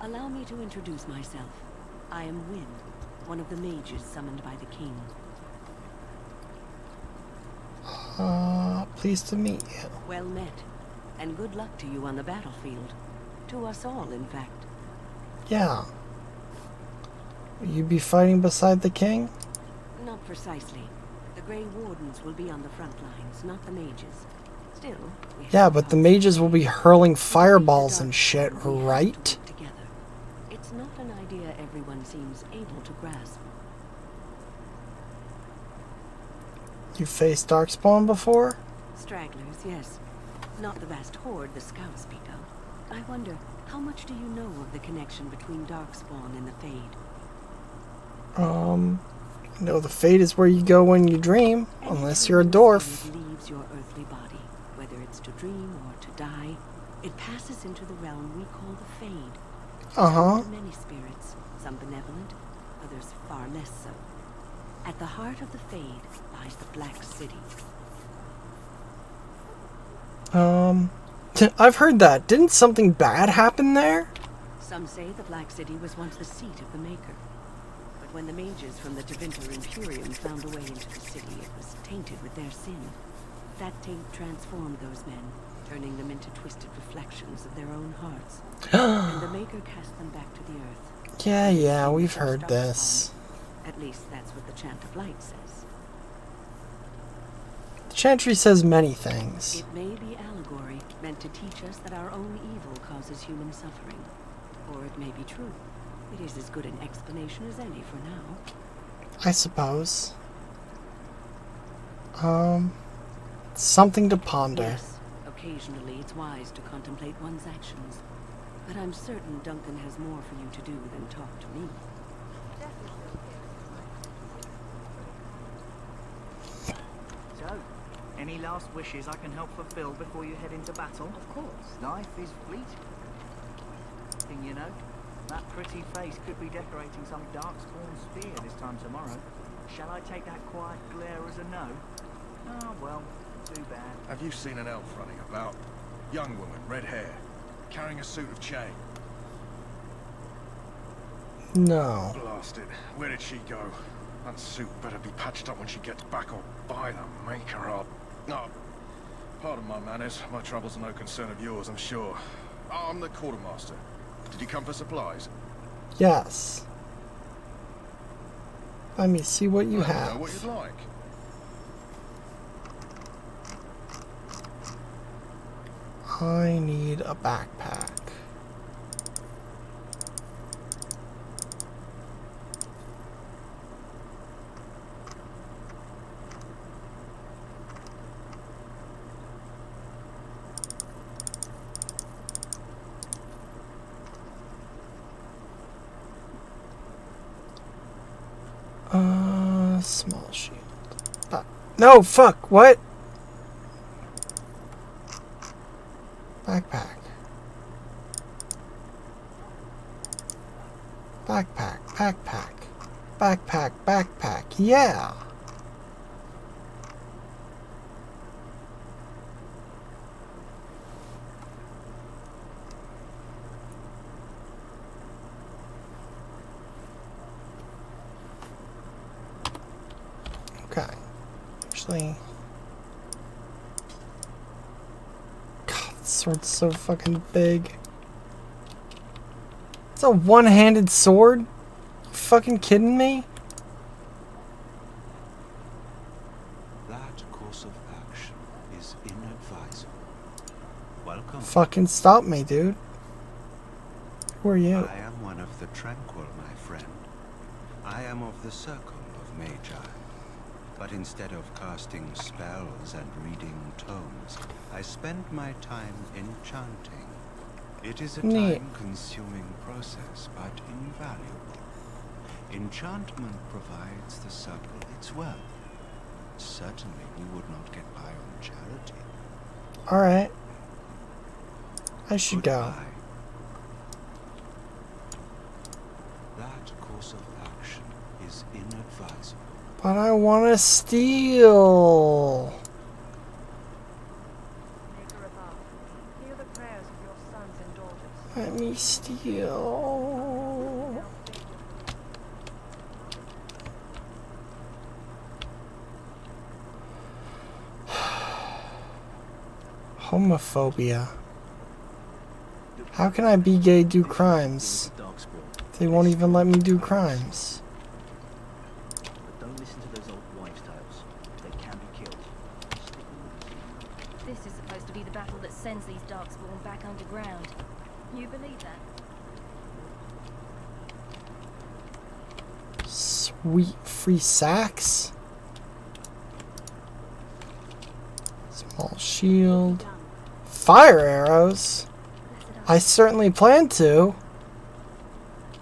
Allow me to introduce myself. I am Wynne, one of the mages summoned by the king. Pleased to meet you. Well met, and good luck to you on the battlefield. To us all, in fact. Yeah. Will you be fighting beside the king? Not precisely. The Grey Wardens will be on the front lines, not the mages. Still, Yeah, but the mages will be hurling fireballs and shit, right? it's not an idea everyone seems able to grasp. You faced Darkspawn before? Stragglers, yes. Not the vast horde the scouts speak of. I wonder, how much do you know of the connection between Darkspawn and the Fade? No, the Fade is where you go when you dream, unless you're a dwarf. Leaves your earthly body, whether it's to dream or to die. It passes into the realm we call the Fade. Uh-huh. Many spirits, some benevolent, others far less so. At the heart of the Fade lies the Black City. I've heard that. Didn't something bad happen there? Some say the Black City was once the seat of the Maker. But when the mages from the Tevinter Imperium found a way into the city, it was tainted with their sin. That taint transformed those men, turning them into twisted reflections of their own hearts. And the Maker cast them back to the earth. Yeah, we've heard this. At least that's what the Chant of Light says. The Chantry says many things. It may be allegory, meant to teach us that our own evil causes human suffering. Or it may be true. It is as good an explanation as any for now. I suppose. Something to ponder. Yes, occasionally it's wise to contemplate one's actions. But I'm certain Duncan has more for you to do than talk to me. So, any last wishes I can help fulfill before you head into battle? Of course. Life is fleeting. Thing you know. That pretty face could be decorating some darkspawn spear this time tomorrow. Shall I take that quiet glare as a no? Oh, well, too bad. Have you seen an elf running about? Young woman, red hair, carrying a suit of chain. No. Blast it. Where did she go? That suit better be patched up when she gets back, or by the maker up. No. Pardon my manners. My troubles are no concern of yours, I'm sure. Oh, I'm the quartermaster. Did you come for supplies? Yes. Let me see what you Let me have. know what you'd like. I need a backpack. Small shield. No, fuck, what? Backpack. Backpack, backpack. Backpack, backpack, yeah! Okay. Actually... God, this sword's so fucking big. It's a one-handed sword? You fucking kidding me? That course of action is inadvisable. Welcome. Fucking stop me, dude. Who are you? I am one of the tranquil, my friend. I am of the circle of Magi. But instead of casting spells and reading tomes, I spend my time enchanting. It is a time-consuming process, but invaluable. Enchantment provides the circle its wealth. Certainly we would not get by on charity. Alright. I should go. That course of action is inadvisable. But I want to steal. Hear the prayers of your sons and daughters. Let me steal. Homophobia. How can I be gay, do crimes? They won't even let me do crimes. But don't listen to those old wives' tales. They can be killed. This is supposed to be the battle that sends these darkspawn back underground. You believe that? Sweet free sacks. Small shield. Fire arrows. I certainly plan to.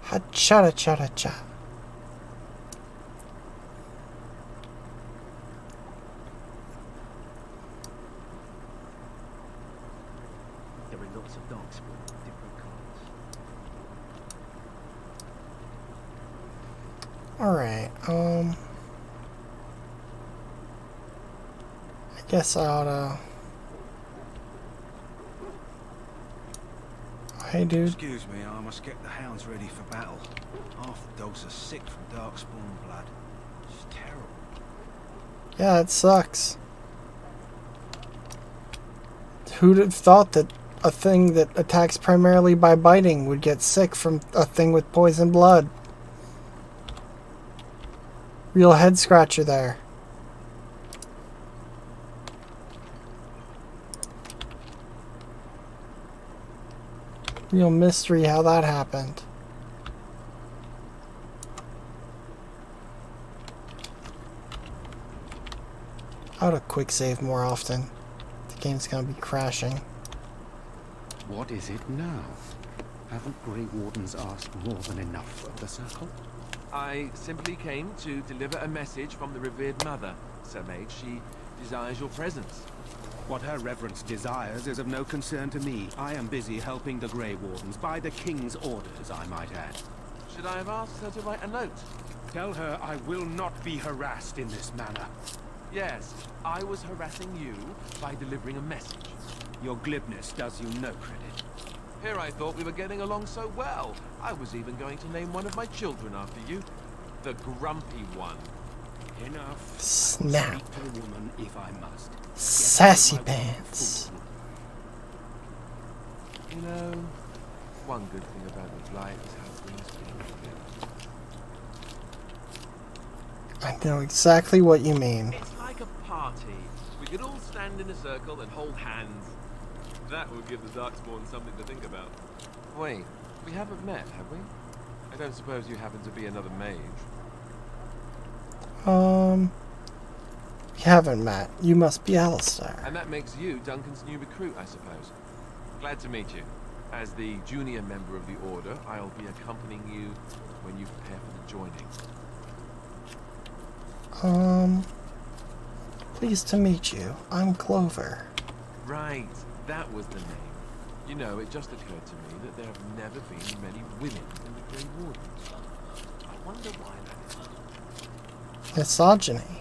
Ha-cha-da-cha-da-cha. There are lots of darkspawn, different colors. Alright, I guess I oughta... Hey, dude. Excuse me, I must get the hounds ready for battle. Half the dogs are sick from darkspawn blood. It's terrible. Yeah, it sucks. Who'd have thought that a thing that attacks primarily by biting would get sick from a thing with poison blood? Real head scratcher there. Real mystery how that happened. I ought to quick save more often. The game's gonna be crashing. What is it now? Haven't Grey Wardens asked more than enough of the circle? I simply came to deliver a message from the revered mother, Sir Mage. She desires your presence. What her reverence desires is of no concern to me. I am busy helping the Grey Wardens, by the King's orders, I might add. Should I have asked her to write a note? Tell her I will not be harassed in this manner. Yes, I was harassing you by delivering a message. Your glibness does you no credit. Here I thought we were getting along so well. I was even going to name one of my children after you. The Grumpy One. Enough. Snap. Speak to the woman if I must. Sassy pants. You know, one good thing about this life is how things can I feel. know exactly what you mean. It's like a party. We could all stand in a circle and hold hands. That would give the Darkspawn something to think about. Wait, we haven't met, have we? I don't suppose you happen to be another mage. We haven't met. You must be Alistair. And that makes you Duncan's new recruit, I suppose. Glad to meet you. As the junior member of the Order, I'll be accompanying you when you prepare for the joining. Pleased to meet you. I'm Clover. Right, that was the name. You know, it just occurred to me that there have never been many women in the Grey Wardens. I wonder why that is. Misogyny.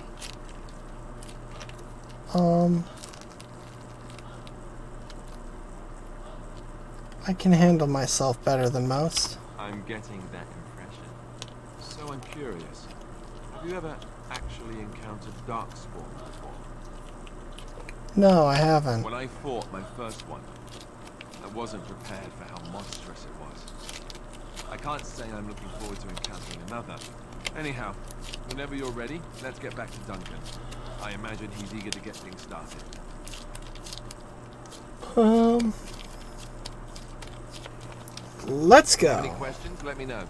I can handle myself better than most. I'm getting that impression. So I'm curious. Have you ever actually encountered Darkspawn before? No, I haven't. When I fought my first one, I wasn't prepared for how monstrous it was. I can't say I'm looking forward to encountering another. Anyhow, whenever you're ready, let's get back to Duncan. I imagine he's eager to get things started. Let's go. Any questions? Let me know.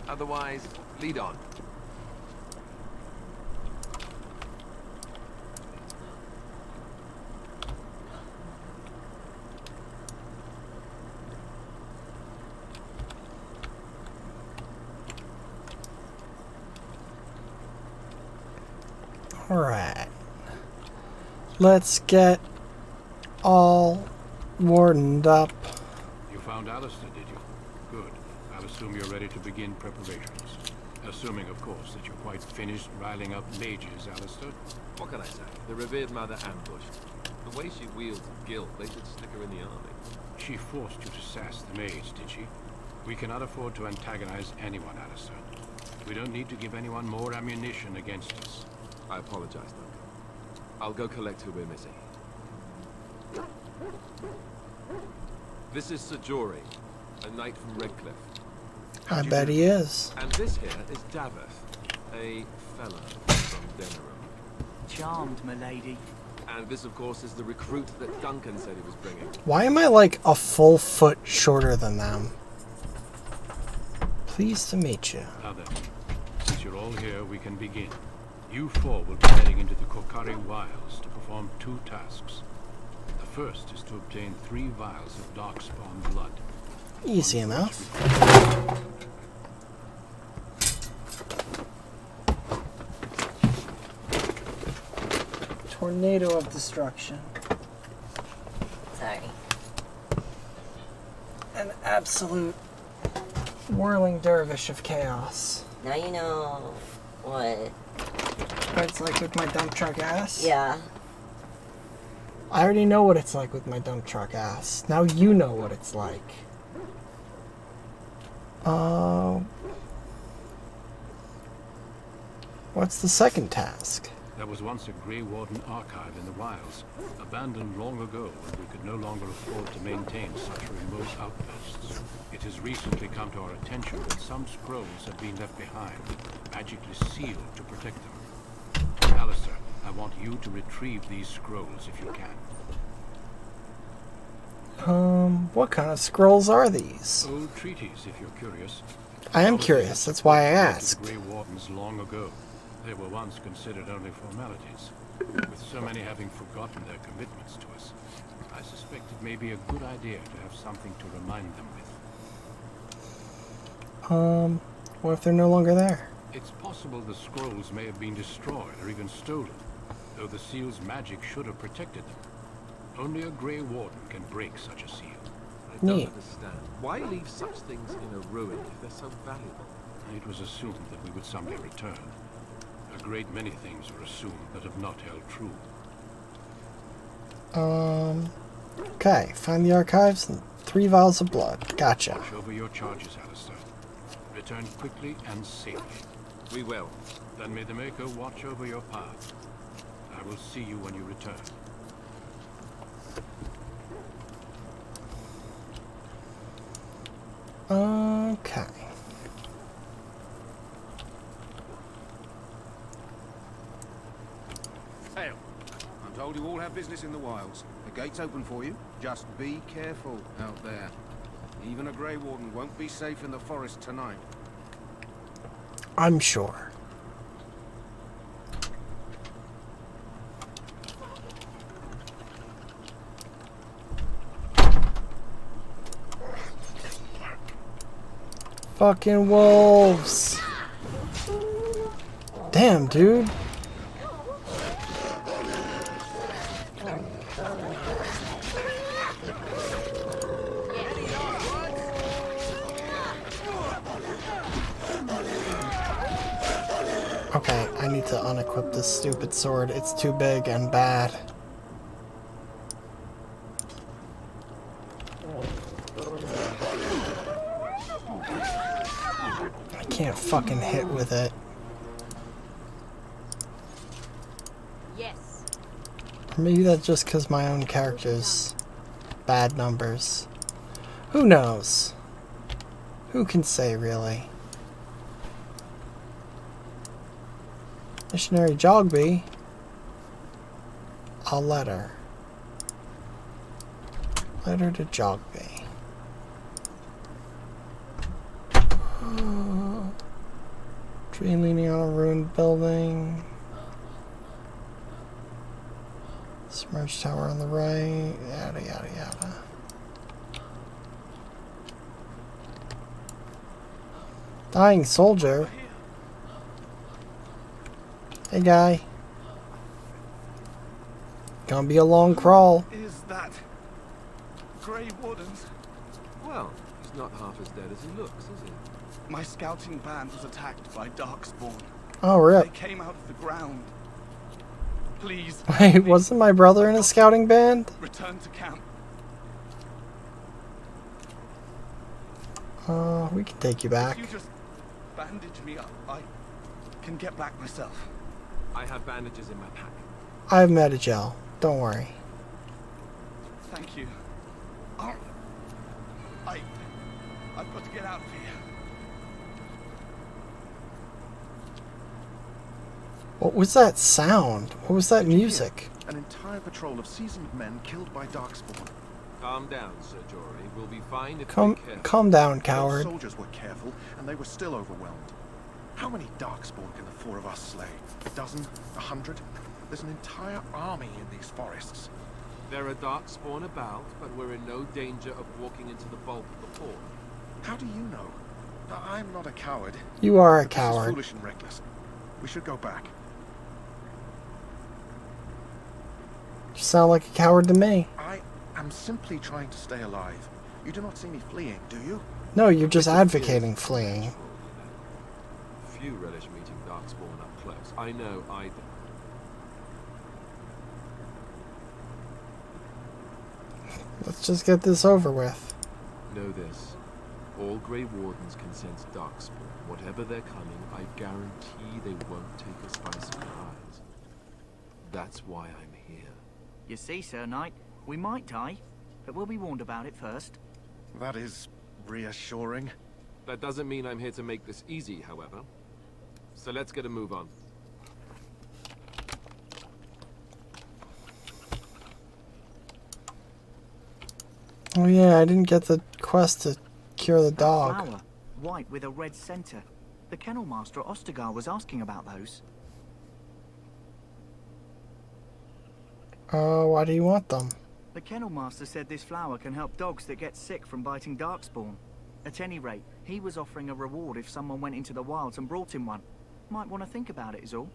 Otherwise, lead on. Alright. Let's get all wardened up. You found Alistair, did you? Good. I'll assume you're ready to begin preparations. Assuming, of course, that you're quite finished riling up mages, Alistair. What can I say? The revered mother ambushed. The way she wields guilt, they should stick her in the army. She forced you to sass the mage, did she? We cannot afford to antagonize anyone, Alistair. We don't need to give anyone more ammunition against us. I apologize, Duncan. I'll go collect who we're missing. This is Sir Jory, a knight from Redcliffe. I bet he is. And this here is Daveth, a fellow from Denerim. Charmed, milady. And this, of course, is the recruit that Duncan said he was bringing. Why am I like a full foot shorter than them? Pleased to meet you. Now then, since you're all here, we can begin. You four will be heading into the Kokari Wilds to perform 2 tasks. The first is to obtain 3 vials of Darkspawn blood. Easy enough. Tornado of destruction. Sorry. An absolute whirling dervish of chaos. Now you know what it's like with my dump truck ass? Yeah. I already know what it's like with my dump truck ass. Now you know what it's like. What's the second task? There was once a Grey Warden archive in the wilds, abandoned long ago when we could no longer afford to maintain such remote outposts. It has recently come to our attention that some scrolls have been left behind, magically sealed to protect them. Alistair, I want you to retrieve these scrolls if you can. What kind of scrolls are these? Old treaties, if you're curious. I am curious, that's why I asked. Grey Wardens long ago. They were once considered only formalities. With so many having forgotten their commitments to us, I suspect it may be a good idea to have something to remind them with. What if they're no longer there? It's possible the scrolls may have been destroyed or even stolen, though the seal's magic should have protected them. Only a Grey Warden can break such a seal. I don't Neat. understand. Why leave such things in a ruin if they're so valuable? It was assumed that we would someday return. A great many things were assumed that have not held true. Okay. Find the archives and 3 vials of blood. Gotcha. Watch over your charges, Alistair. Return quickly and safely. We will. Then may the Maker watch over your path. I will see you when you return. Okay. Hail. I'm told you all have business in the wilds. The gate's open for you. Just be careful out there. Even a Grey Warden won't be safe in the forest tonight. I'm sure. Fucking wolves. Damn, dude. Okay, I need to unequip this stupid sword. It's too big and bad. I can't fucking hit with it. Yes. Or maybe that's just because my own character's bad numbers. Who knows? Who can say, really? Missionary Jogby. A letter. Letter to Jogby. Tree leaning on a ruined building. Submerged tower on the right. Yada yada yada. Dying soldier. Hey guy. Gonna be a long crawl. Is that Grey Wardens? Well, he's not half as dead as he looks, is he? My scouting band was attacked by Darkspawn. Oh, rip. They came out of the ground. Please. Wait, wasn't my brother in a scouting band? Return to camp. We can take you back. If you just bandage me up, I can get back myself. I have bandages in my pack. I have Metagel. Don't worry. Thank you. I've got to get out of here. What was that sound? What was that music? An entire patrol of seasoned men killed by Darkspawn. Calm down, Sir Jory. We'll be fine if Calm, we're careful. calm down, Those coward. soldiers were careful, and they were still overwhelmed. How many Darkspawn can the 4 of us slay? A dozen? 100? There's an entire army in these forests. There are Darkspawn about, but we're in no danger of walking into the bulk of the horde. How do you know? I'm not a coward. You are a But this is coward. foolish and reckless. We should go back. You sound like a coward to me. I am simply trying to stay alive. You do not see me fleeing, do you? No, you're just advocating fleeing. Few relish meeting Darkspawn up close. I know I do. Let's just get this over with. Know this. All Grey Wardens can sense Darkspawn. Whatever they're coming, I guarantee they won't take us by surprise. That's why I'm here. You see, Sir Knight, we might die, but we'll be warned about it first. That is reassuring. That doesn't mean I'm here to make this easy, however. So let's get a move on. Oh yeah, I didn't get the quest to cure the dog. Flower, white with a red center. The kennel master at Ostagar was asking about those. Why do you want them? The kennel master said this flower can help dogs that get sick from biting Darkspawn. At any rate, he was offering a reward if someone went into the wilds and brought him one. Might want to think about it is all.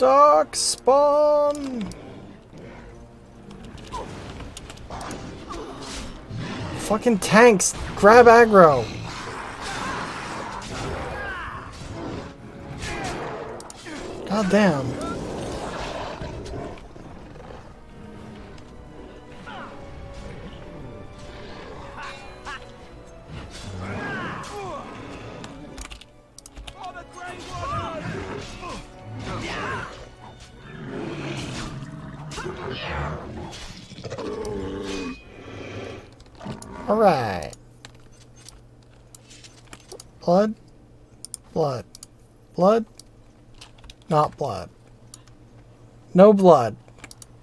Dark spawn. Fucking tanks, grab aggro. God damn. All right. Blood? Blood. Blood? Not blood. No blood.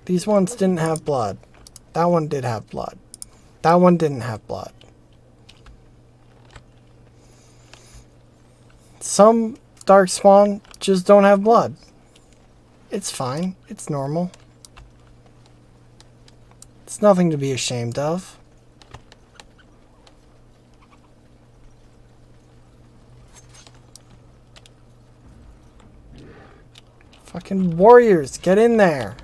These ones didn't have blood. That one did have blood. That one didn't have blood. Some darkspawn just don't have blood. It's fine. It's normal. It's nothing to be ashamed of. Fucking warriors, get in there.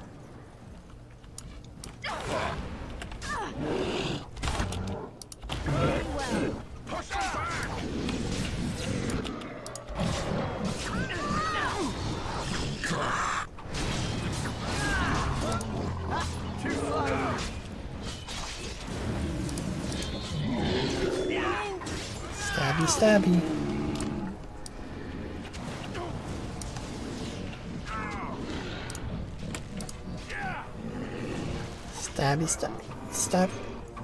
Stabby, stabby. Stabby, stab, stab,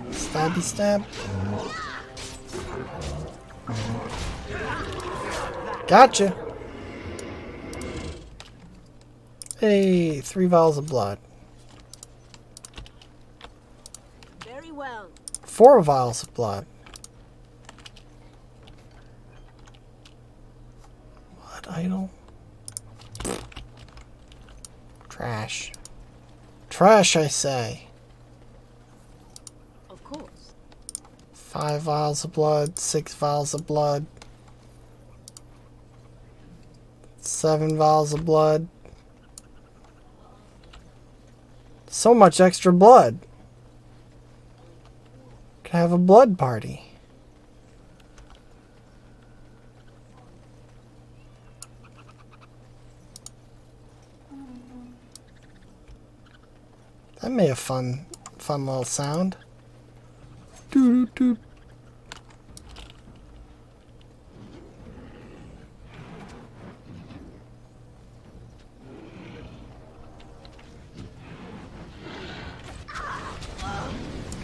stabby, stab. Gotcha. Hey, 3 vials of blood. Very well. 4 vials of blood. Blood idol. Trash. Trash, I say. 5 vials of blood, 6 vials of blood, 7 vials of blood. So much extra blood. Could have a blood party. That made a fun little sound. Doo doo doo.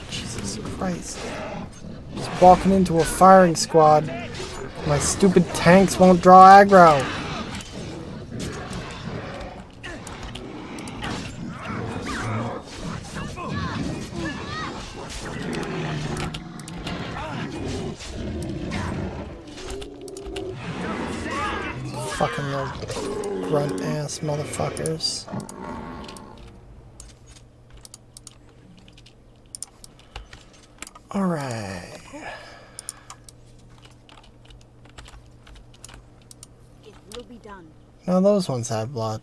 Jesus Christ. Just walking into a firing squad. My stupid tanks won't draw aggro. Fucking little grunt ass motherfuckers. Alright. It will be done. No, those ones have blood.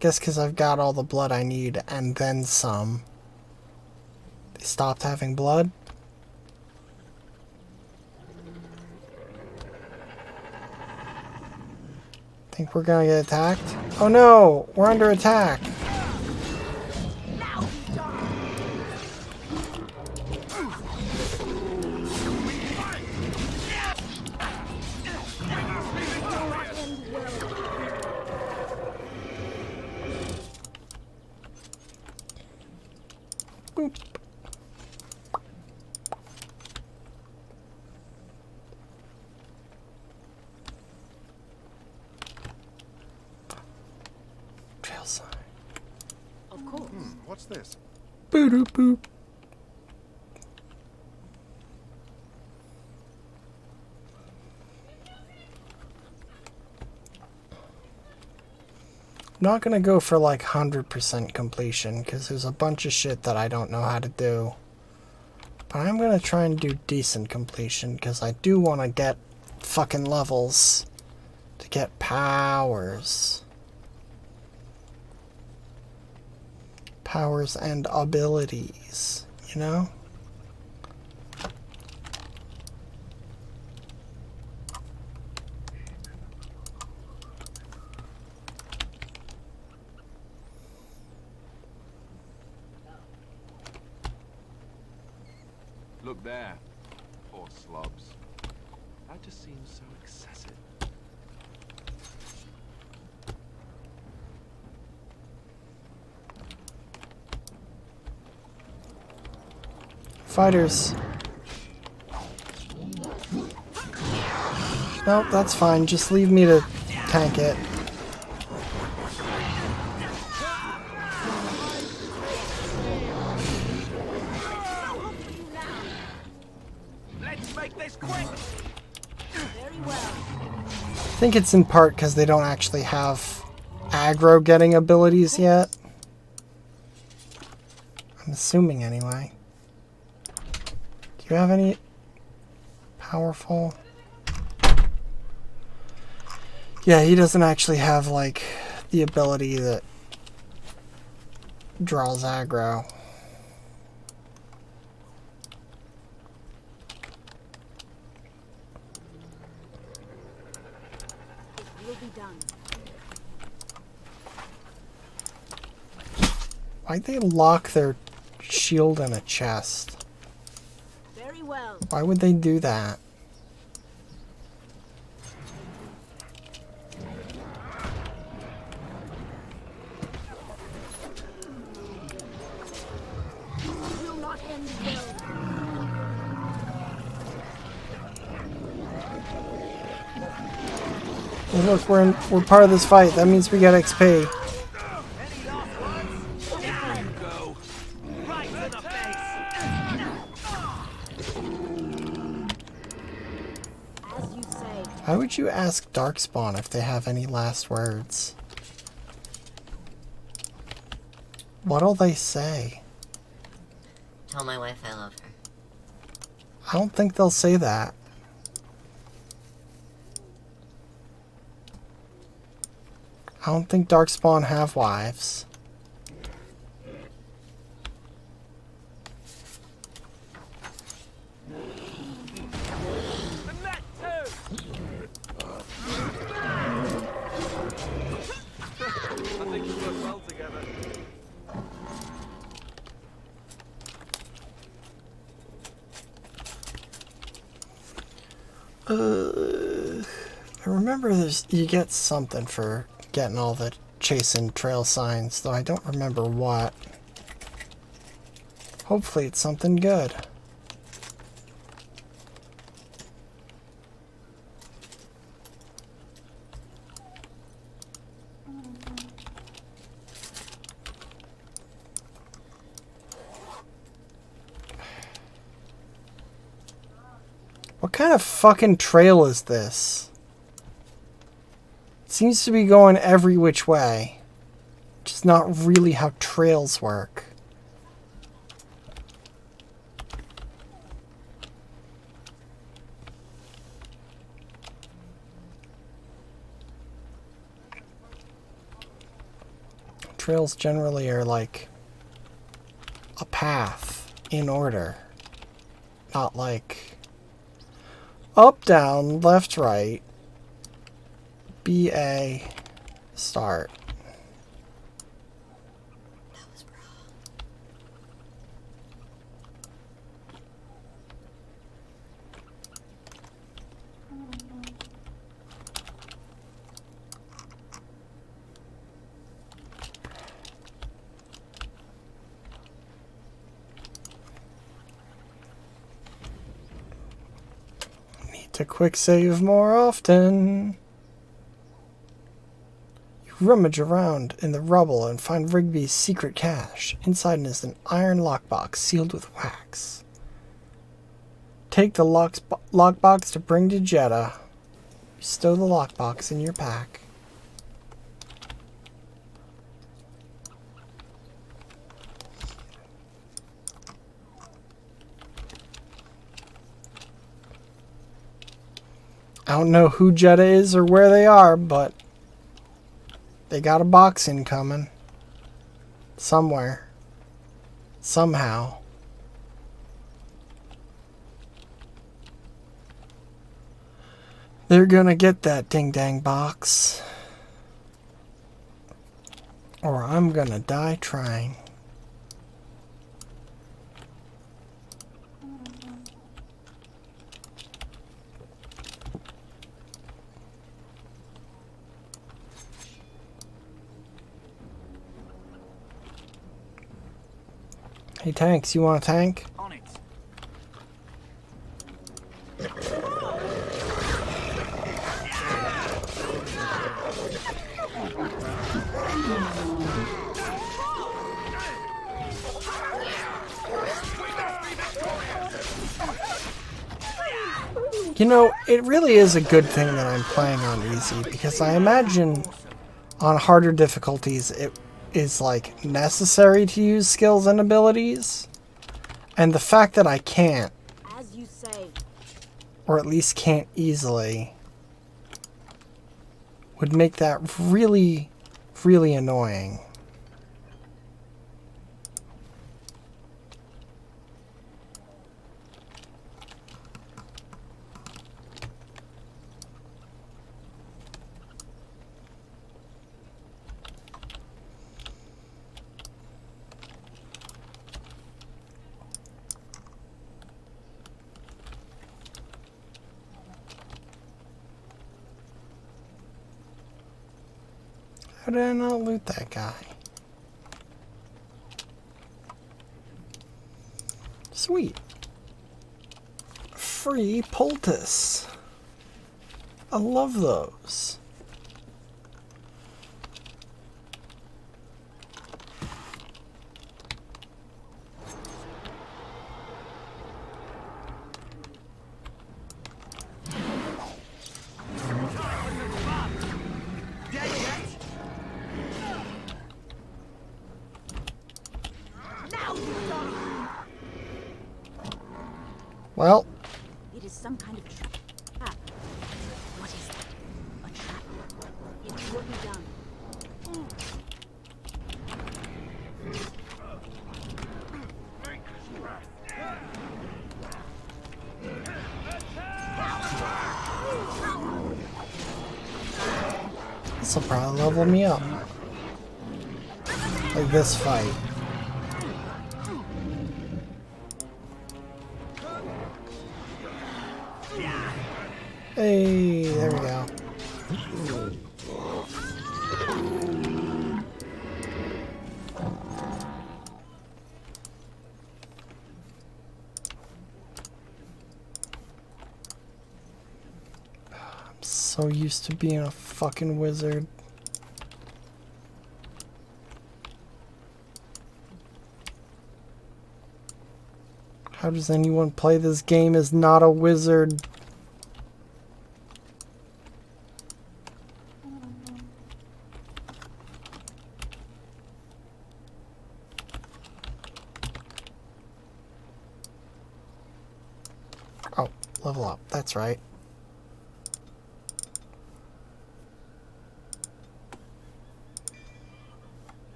Guess because I've got all the blood I need and then some. They stopped having blood. Think we're gonna get attacked? Oh no! We're under attack! Boop. Trail sign. Of course. What's this? Boo boop. I'm not gonna go for like 100% completion because there's a bunch of shit that I don't know how to do. But I'm gonna try and do decent completion because I do want to get fucking levels to get powers. powers and abilities, you know? Look there. Poor slobs. That just seems so excessive. Fighters. Nope, that's fine. Just leave me to tank it. Let's make this quick. Very well. I think it's in part because they don't actually have aggro getting abilities yet. I'm assuming anyway. Do you have any powerful? Yeah, he doesn't actually have like the ability that draws aggro. It will be done. Why'd they lock their shield in a chest? Very well. Why would they do that? Will not end well. Hey, look, we're part of this fight. That means we get XP. Why would you ask Darkspawn if they have any last words? What'll they say? Tell my wife I love her. I don't think they'll say that. I don't think Darkspawn have wives. I think we work well together. I remember you get something for getting all the chasing trail signs, though I don't remember what. Hopefully it's something good. What kind of fucking trail is this? It seems to be going every which way. Which is not really how trails work. Trails generally are like a path in order. Not like up, down, left, right, B, A, start. That was wrong. To quick save more often. You rummage around in the rubble and find Rigby's secret cache. Inside is an iron lockbox sealed with wax. Take the lockbox to bring to Jeddah. You stow the lockbox in your pack. I don't know who Jeddah is or where they are, but they got a box incoming. Somewhere. somehow. They're gonna get that ding-dang box. Or I'm gonna die trying. Hey, Tanks, you want a tank? On it. You know, it really is a good thing that I'm playing on easy, because I imagine on harder difficulties it is like necessary to use skills and abilities, and the fact that I can't, As you say. or at least can't easily, would make that really, really annoying. How did I not loot that guy? Sweet. Free poultice. I love those. Well, It is some kind of trap. What is that? A trap? It will be done. this will probably level me up. Like this fight. Hey, there we go. I'm so used to being a fucking wizard. How does anyone play this game as not a wizard? Oh, level up. That's right.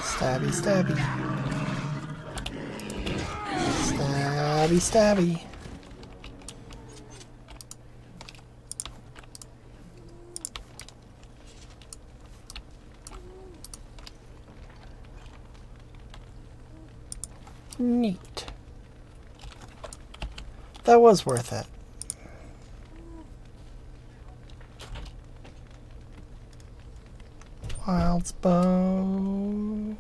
Stabby, stabby. Stabby, stabby. Neat. That was worth it. Wild's bow.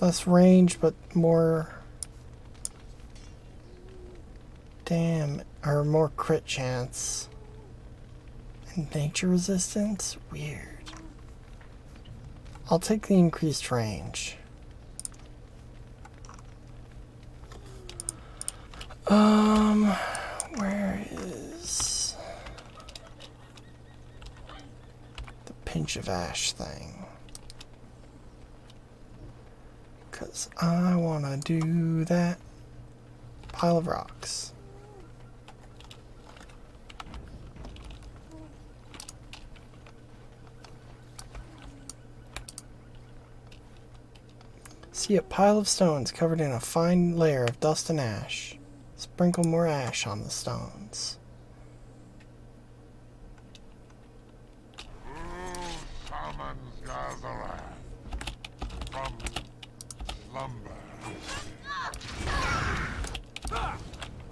Less range, but more. Damn, or more crit chance. And nature resistance? Weird. I'll take the increased range. Where is the pinch of ash thing? Because I want to do that. Pile of rocks. See a pile of stones covered in a fine layer of dust and ash. Sprinkle more ash on the stones. Summons gatherer from slumber.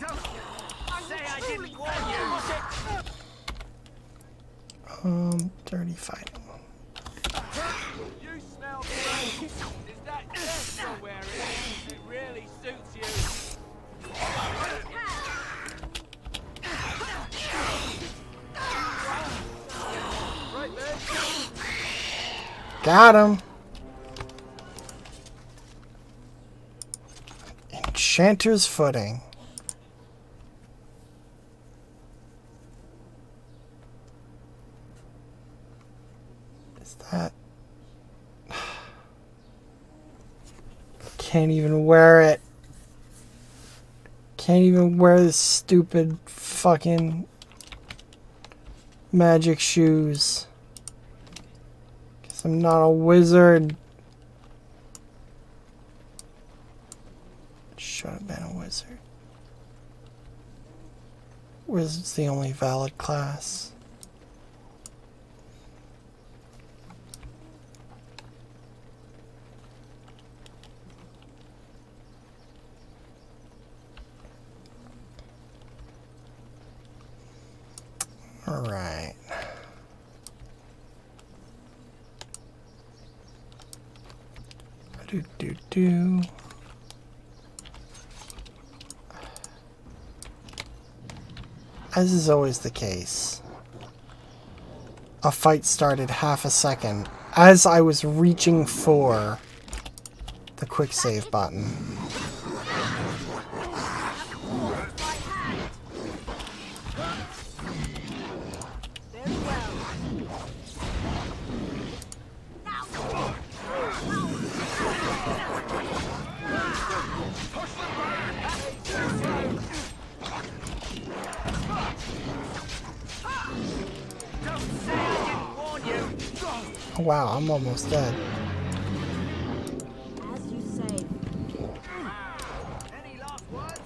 Don't say I didn't warn you! Dirty fighting. You smell great. Is that just you're wearing? It really suits you. Right there. Got him. Enchanter's footing. Is that... Can't even wear it. Can't even wear this stupid fucking magic shoes. Guess I'm not a wizard. Should have been a wizard. Wizard's the only valid class. All right. Do. As is always the case, a fight started half a second as I was reaching for the quick save button. Oh, wow, I'm almost dead. As you say. Any last words?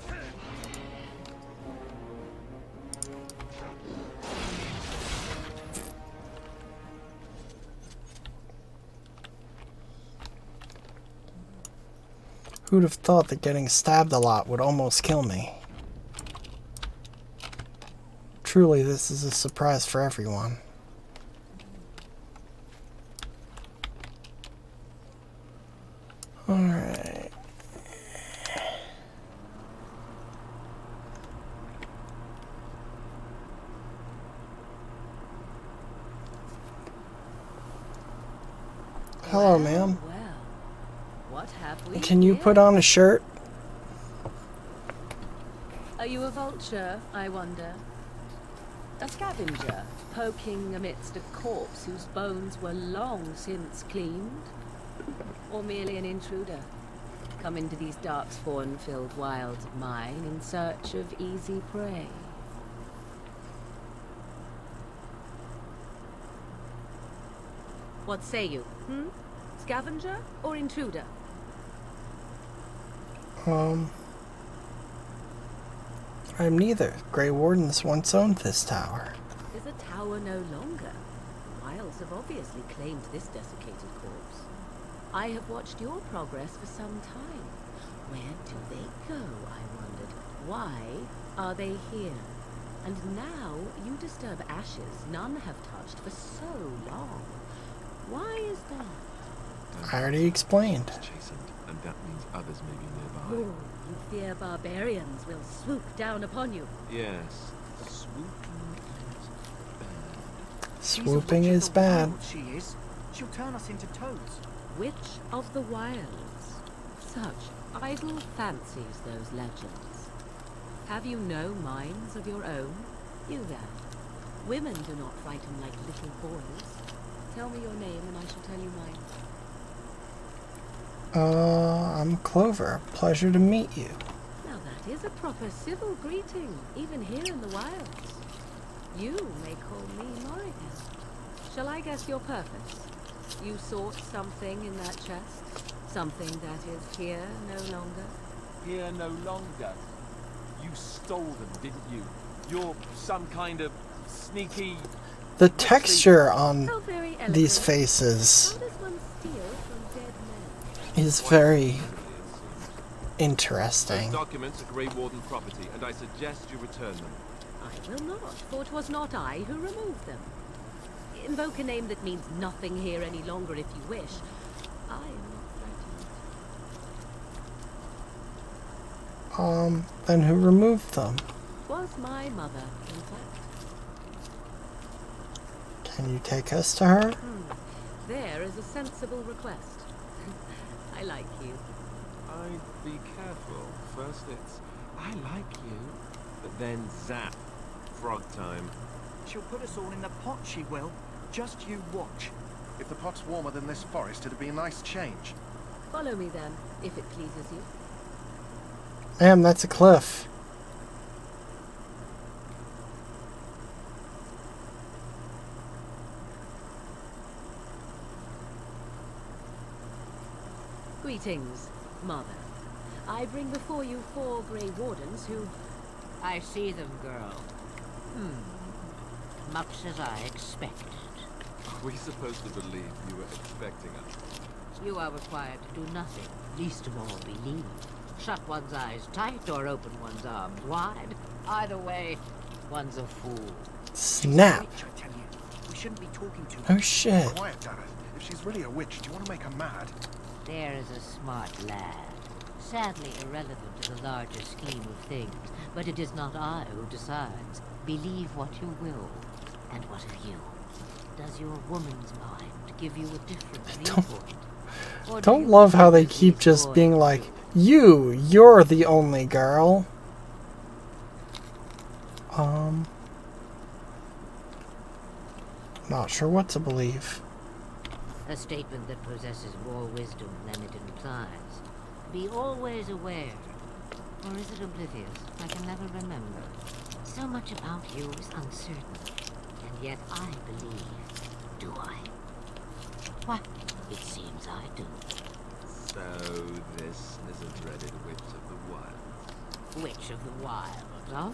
Who'd have thought that getting stabbed a lot would almost kill me? Truly, this is a surprise for everyone. Alright. Hello, ma'am. Well, what have we Can you here? put on a shirt? Are you a vulture, I wonder? A scavenger, poking amidst a corpse whose bones were long since cleaned? Or merely an intruder, come into these darkspawn-filled wilds of mine in search of easy prey? What say you, Scavenger or intruder? I'm neither. Grey Wardens once owned this tower. Is a tower no longer? The Wilds have obviously claimed this desiccated corpse. I have watched your progress for some time. Where do they go, I wondered? Why are they here? And now you disturb ashes none have touched for so long. Why is that? I already explained. And that means others may be nearby. Oh, you fear barbarians will swoop down upon you. Yes. Swooping is bad. She is. She'll turn us into toads. Witch of the Wilds. Such idle fancies, those legends. Have you no minds of your own? You there. Women do not frighten like little boys. Tell me your name and I shall tell you mine. I'm Clover. Pleasure to meet you. Now that is a proper civil greeting, even here in the wilds. You may call me Morrigan. Shall I guess your purpose? You sought something in that chest? Something that is here no longer? Here no longer. You stole them, didn't you? You're some kind of sneaky... The texture on these faces is very interesting. Those documents are Grey Warden property, and I suggest you return them. I will not, for it was not I who removed them. Invoke a name that means nothing here any longer if you wish. I am not threatened. Then who removed them? Was my mother, in fact. Can you take us to her? There is a sensible request. I like you. I'd be careful. First it's, I like you, but then zap. Frog time. She'll put us all in the pot, she will. Just you watch. If the pot's warmer than this forest, it'd be a nice change. Follow me then, if it pleases you. Damn, that's a cliff. Greetings, Mother. I bring before you 4 Grey Wardens who... I see them, girl. Much as I expected. Are we supposed to believe you were expecting us? You are required to do nothing, least of all believe. Shut one's eyes tight or open one's arms wide. Either way, one's a fool. Snap. Witch, I tell you. We shouldn't be talking to her. Oh shit. Quiet, Dad. If she's really a witch, do you want to make her mad? There is a smart lad. Sadly irrelevant to the larger scheme of things, but it is not I who decides. Believe what you will. And what of you? Does your woman's mind give you a different viewpoint? I don't love how they keep just being like, you're the only girl. Not sure what to believe. A statement that possesses more wisdom than it implies. Be always aware. Or is it oblivious? I can never remember. So much about you is uncertain. And yet I believe. Do I? Why, it seems I do. So this is a dreaded Witch of the Wild. Witch of the Wild, huh?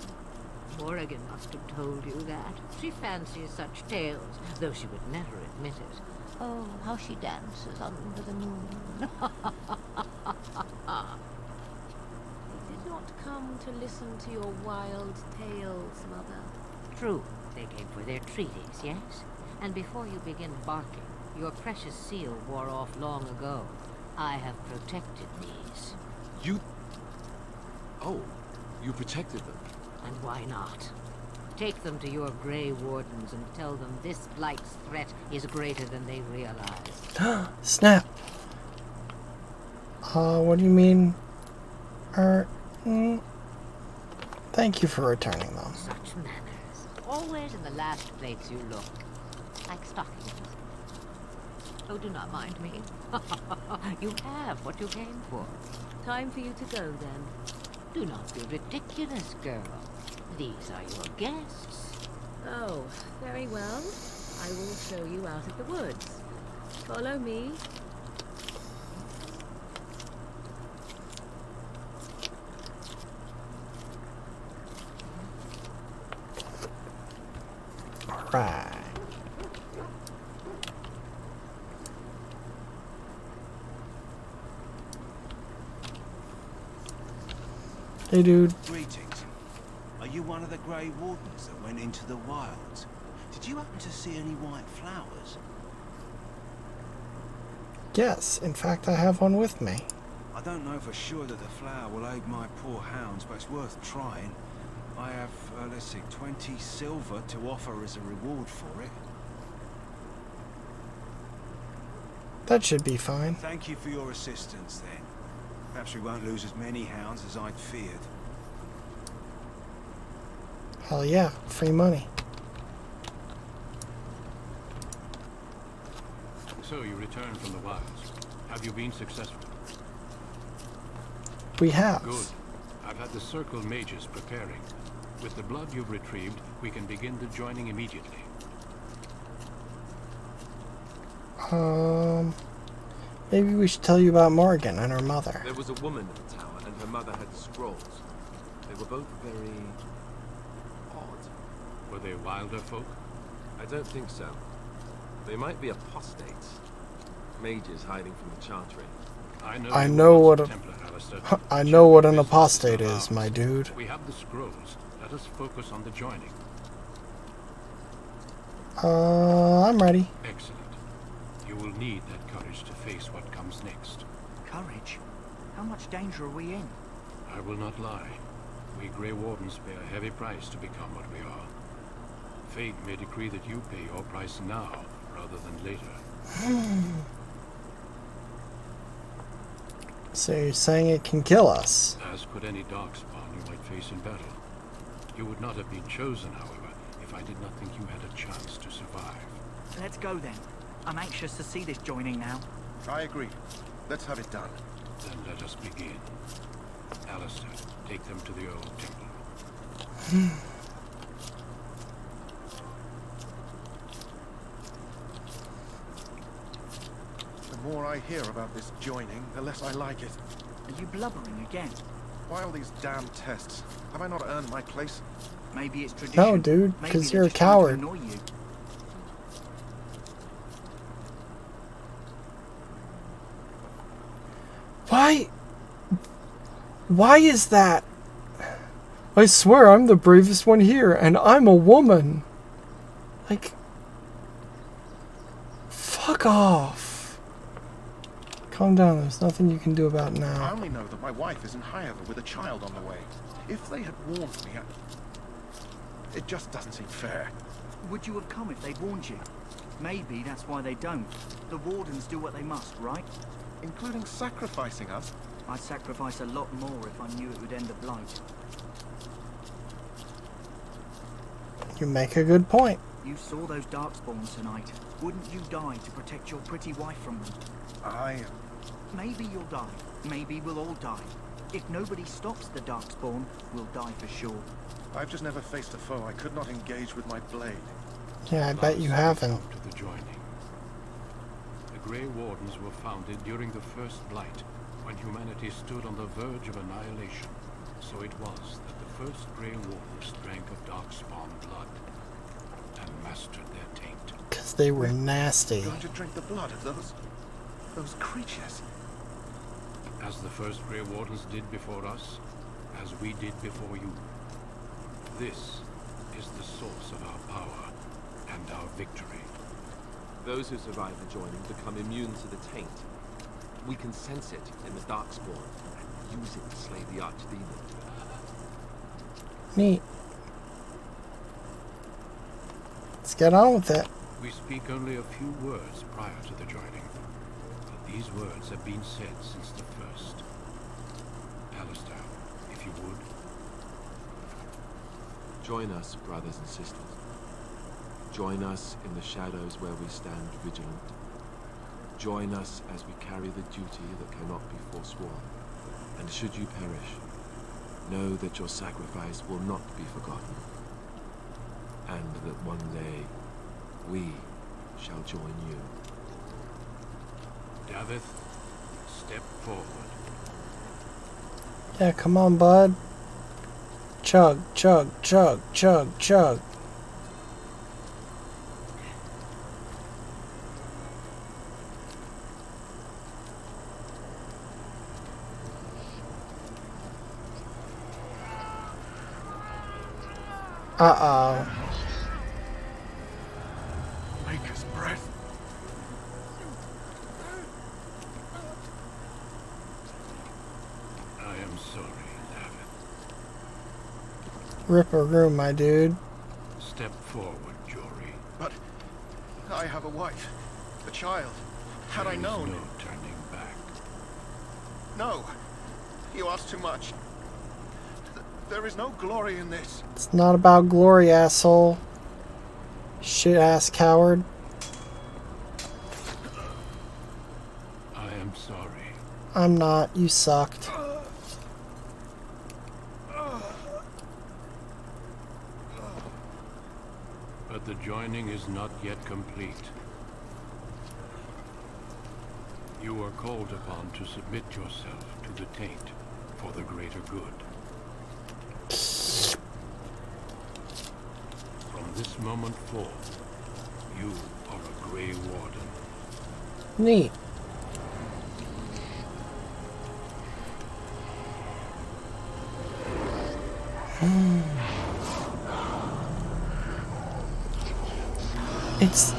Morrigan must have told you that. She fancies such tales, though she would never admit it. Oh, how she dances under the moon. They did not come to listen to your wild tales, Mother. True, they came for their treaties, yes? And before you begin barking, your precious seal wore off long ago. I have protected these. You... Oh, you protected them. And why not? Take them to your Grey Wardens and tell them this blight's threat is greater than they realize. Snap. What do you mean? Thank you for returning them. Such manners. Always in the last place you look. Like stockings. Oh, do not mind me. You have what you came for. Time for you to go, then. Do not be ridiculous, girl. These are your guests. Oh, very well. I will show you out of the woods. Follow me. Alright. Hey, dude. Greetings. Are you one of the Grey Wardens that went into the wilds? Did you happen to see any white flowers? Yes, in fact, I have one with me. I don't know for sure that the flower will aid my poor hounds, but it's worth trying. I have, let's see, 20 silver to offer as a reward for it. That should be fine. Thank you for your assistance, then. Perhaps we won't lose as many hounds as I'd feared. Hell yeah, free money. So you returned from the wilds. Have you been successful? We have. Good. I've had the Circle mages preparing. With the blood you've retrieved, we can begin the joining immediately. Maybe we should tell you about Morgan and her mother. There was a woman in the tower, and her mother had scrolls. They were both very odd. Were they wilder folk? I don't think so. They might be apostates. Mages hiding from the Chantry. I know what I know what an apostate is, my dude. We have the scrolls. Let us focus on the joining. I'm ready. Excellent. You will need that courage to face what comes next. Courage? How much danger are we in? I will not lie. We Grey Wardens pay a heavy price to become what we are. Fate may decree that you pay your price now, rather than later. So you're saying it can kill us? As could any darkspawn you might face in battle. You would not have been chosen, however, if I did not think you had a chance to survive. Let's go then. I'm anxious to see this joining now. I agree. Let's have it done. Then let us begin. Alistair, take them to the old temple. The more I hear about this joining, the less I like it. Are you blubbering again? Why all these damn tests? Have I not earned my place? Maybe it's tradition. No, dude, because you're a coward. Why is that? I swear I'm the bravest one here, and I'm a woman. Like, fuck off. Calm down, there's nothing you can do about it now. I only know that my wife is in Yayhem with a child on the way. If they had warned me, it just doesn't seem fair. Would you have come if they'd warned you? Maybe that's why they don't. The Wardens do what they must, right? Including sacrificing us? I'd sacrifice a lot more if I knew it would end the blight. You make a good point. You saw those darkspawns tonight. Wouldn't you die to protect your pretty wife from them? Maybe you'll die. Maybe we'll all die. If nobody stops the darkspawn, we'll die for sure. I've just never faced a foe I could not engage with my blade. Yeah, I bet you haven't. To the joining. The Grey Wardens were founded during the First Blight, when humanity stood on the verge of annihilation. So it was that the first Grey Wardens drank of darkspawn blood and mastered their taint. Because they were nasty. Going to drink the blood of those creatures. As the first Grey Wardens did before us, as we did before you. This is the source of our power and our victory. Those who survive the joining become immune to the taint. We can sense it in the darkspawn and use it to slay the archdemon. Neat. Let's get on with it. We speak only a few words prior to the joining, but these words have been said since the first. Alistair, if you would. Join us, brothers and sisters. Join us in the shadows where we stand vigilant. Join us as we carry the duty that cannot be forsworn. And should you perish, know that your sacrifice will not be forgotten. And that one day, we shall join you. Davith, step forward. Yeah, come on, bud. Chug, chug, chug, chug, chug. Uh-oh. Maker's breath. I am sorry, Davith. Rip a room, my dude. Step forward, Jory. But I have a wife, a child. Had I known. There is no turning back. No. You ask too much. There is no glory in this. It's not about glory, asshole. Shit-ass coward. I am sorry. I'm not. You sucked. But the joining is not yet complete. You are called upon to submit yourself to the taint for the greater good. From this moment forth, you are a Grey Warden. Neat.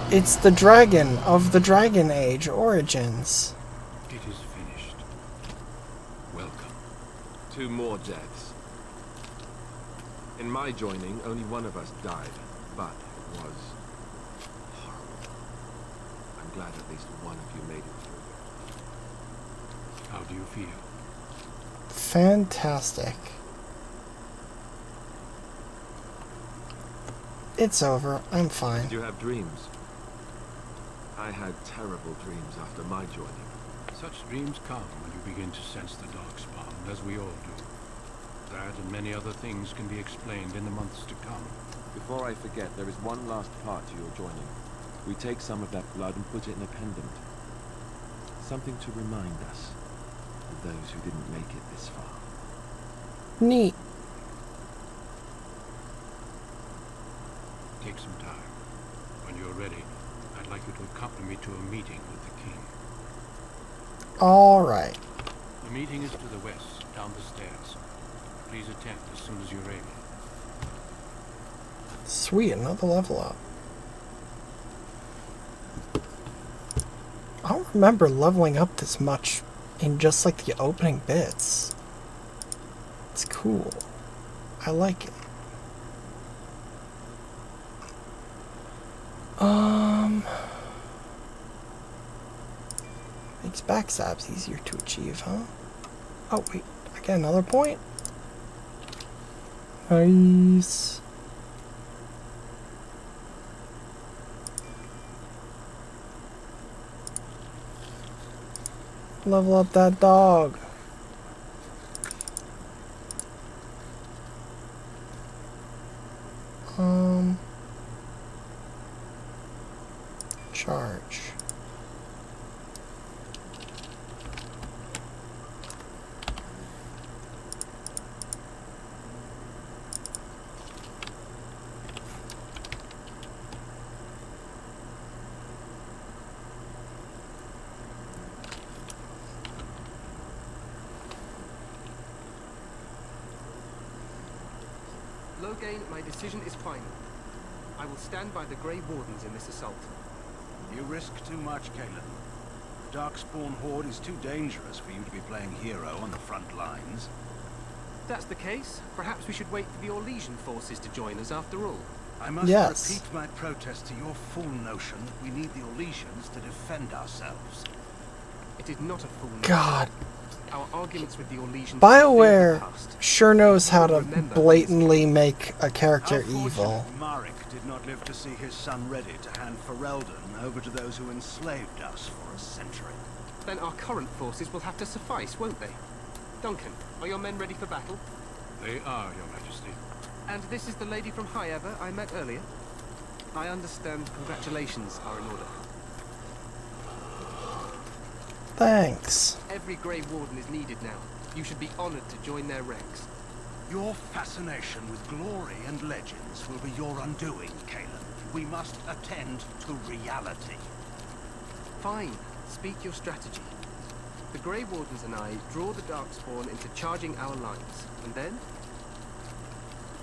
It's the dragon of the Dragon Age Origins. It is finished. Welcome. 2 more deaths. In my joining, only one of us died, but it was horrible. I'm glad at least one of you made it through. How do you feel? Fantastic. It's over. I'm fine. Did you have dreams? I had terrible dreams after my joining. Such dreams come when you begin to sense the darkspawn, as we all do. That and many other things can be explained in the months to come. Before I forget, there is one last part to your joining. We take some of that blood and put it in a pendant. Something to remind us of those who didn't make it this far. Neat. Take some time. When you're ready, I'd like you to accompany me to a meeting with the king. Alright. The meeting is to the west, down the stairs. Please attend as soon as you're able. Sweet, another level up. I don't remember leveling up this much in just like the opening bits. It's cool. I like it. Makes backstabs easier to achieve, huh? Oh, wait. I get another point? Nice. Level up that dog. Charge. Logain, my decision is final. I will stand by the Grey Wardens in this assault. You risk too much, Caitlin. The Darkspawn horde is too dangerous for you to be playing hero on the front lines. If that's the case, perhaps we should wait for the Orlesian forces to join us after all. I must repeat my protest to your fool notion that we need the Orlesians to defend ourselves. It is not a fool notion. God. Our arguments with the Orlesians BioWare sure knows how to blatantly make a character evil. Marek did not live to see his son ready to hand Ferelden over to those who enslaved us for a century. Then our current forces will have to suffice, won't they? Duncan, are your men ready for battle? They are, Your Majesty. And this is the lady from High Ever I met earlier? I understand congratulations are in order. Thanks. Every Grey Warden is needed now. You should be honored to join their ranks. Your fascination with glory and legends will be your undoing, Caitlin. We must attend to reality. Fine. Speak your strategy. The Grey Wardens and I draw the Darkspawn into charging our lines, and then?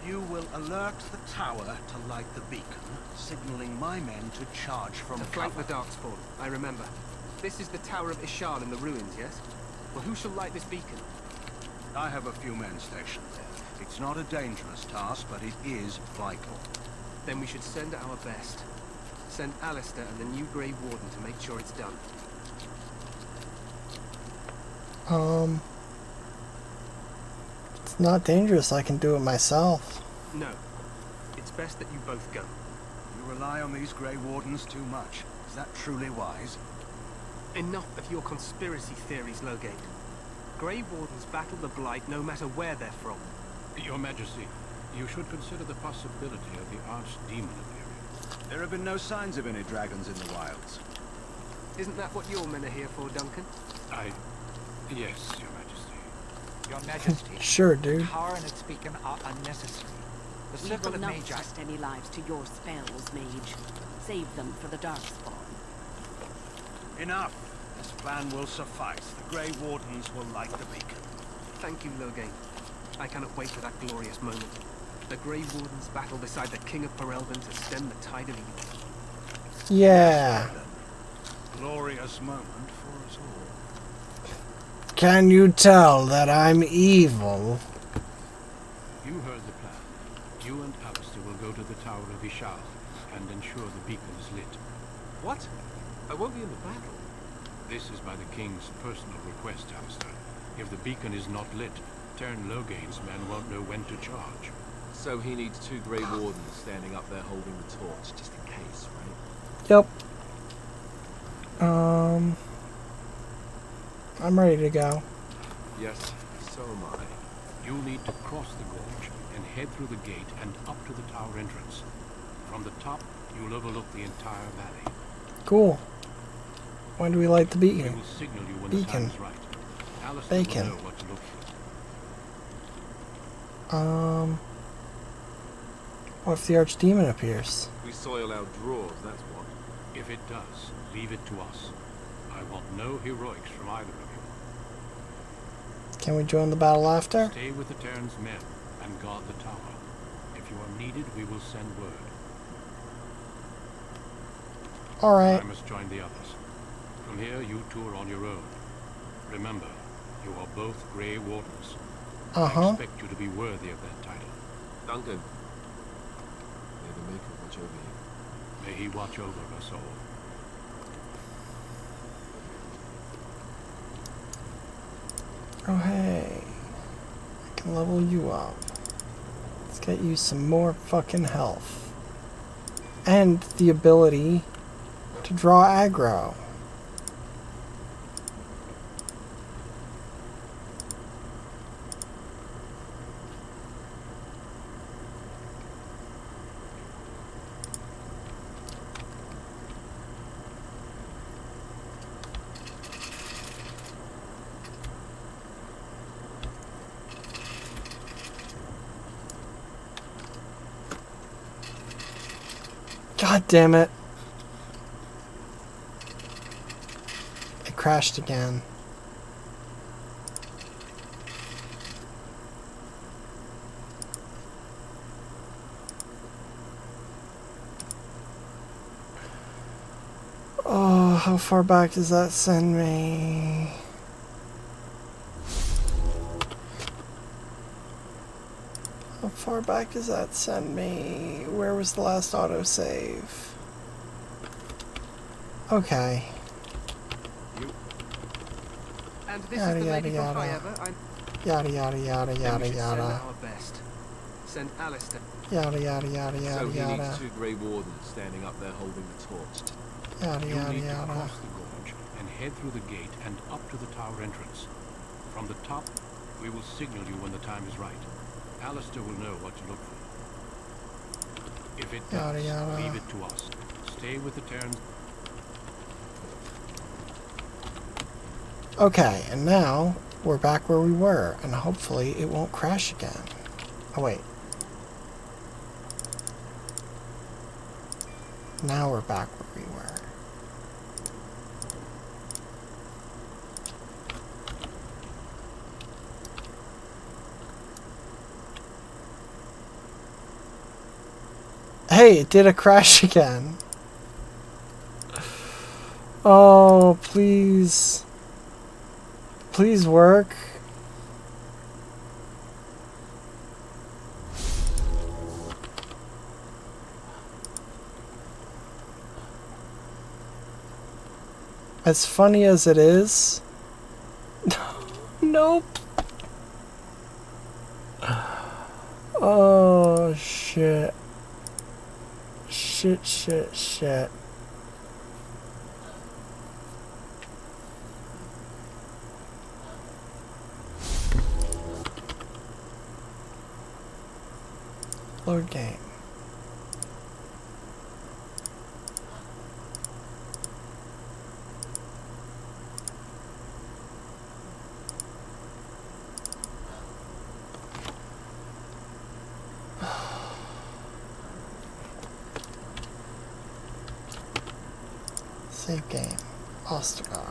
You will alert the tower to light the beacon, signaling my men to charge from to flank the Darkspawn, I remember. This is the Tower of Ishal in the ruins, yes? Well, who shall light this beacon? I have a few men stationed there. It's not a dangerous task, but it is vital. Then we should send our best. Send Alistair and the new Grey Warden to make sure it's done. It's not dangerous. I can do it myself. No. It's best that you both go. You rely on these Grey Wardens too much. Is that truly wise? Enough of your conspiracy theories, Logate. Grey Wardens battle the Blight no matter where they're from. Your Majesty, you should consider the possibility of the archdemon appearing. There have been no signs of any dragons in the wilds. Isn't that what your men are here for, Duncan? Yes, Your Majesty. Your Majesty. Sure, dude. Power and its beacon are unnecessary. The We circle will of not Magi. trust any lives to your spells, mage. Save them for the Darkspawn. Enough. This plan will suffice. The Grey Wardens will light the beacon. Thank you, Loghain. I cannot wait for that glorious moment. The Grey Wardens battle beside the King of Ferelden to stem the tide of evil. Yeah. Glorious moment for us all. Can you tell that I'm evil? You heard the plan. You and Alistair will go to the Tower of Ishal and ensure the beacon is lit. What? I won't be in the battle. This is by the King's personal request, Alistair. If the beacon is not lit, Tern Loghain's men won't know when to charge. So he needs 2 Grey Wardens standing up there holding the torch, just in case, right? Yep. I'm ready to go. Yes, so am I. You'll need to cross the gorge and head through the gate and up to the tower entrance. From the top, you'll overlook the entire valley. Cool. When do we light the beacon? We will signal you when the time is right. Alistair Bacon. will know what to look for. What if the archdemon appears? We soil our drawers, that's what. If it does, leave it to us. I want no heroics from either of you. Can we join the battle after? Stay with the Terran's men and guard the tower. If you are needed, we will send word. Alright. I must join the others. From here, you two are on your own. Remember, you are both Grey Wardens. I expect you to be worthy of that title. Duncan. May the Maker watch over you. May he watch over us all. Oh hey, I can level you up. Let's get you some more fucking health. And the ability to draw aggro. God damn it. It crashed again. Oh, how far back does that send me? How far back does that send me? Where was the last autosave? Okay. And this Yada, is the lady yada, from yada. Highever. Yada yada yada Then yada we should send yada. our best. Send Alistair. Yada yada yada So yada he yada. needs 2 Grey Wardens standing up there holding the torch. Yada You yada need to yada. cross the gorge and head through the gate and up to the tower entrance. From the top, we will signal you when the time is right. Alistair will know what to look for. If it Yada, does, yada. leave it to us. Stay with the Terrans. Okay, and now we're back where we were, and hopefully it won't crash again. Oh wait. Now we're back where we were. Hey, it did a crash again. Oh, please. Please work. As funny as it is. Nope. Oh, shit. Shit. Load game. Save game. Ostagar.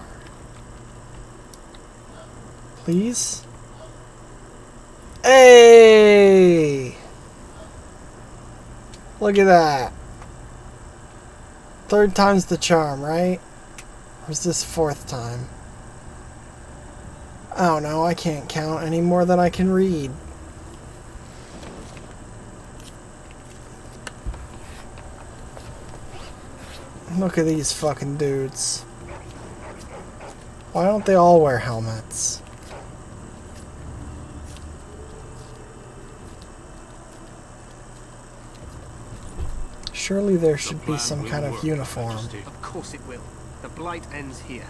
Please? Hey! Look at that. Third time's the charm, right? Or is this fourth time? I don't know. I can't count any more than I can read. Look at these fucking dudes. Why don't they all wear helmets? Surely there should be some kind of uniform. Of course it will. The blight ends here.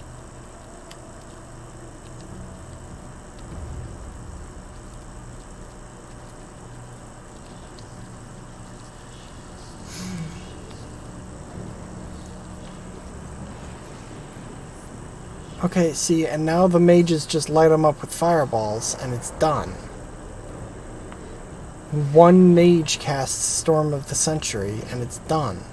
Okay, see, and now the mages just light them up with fireballs, and it's done. One mage casts Storm of the Century, and it's done.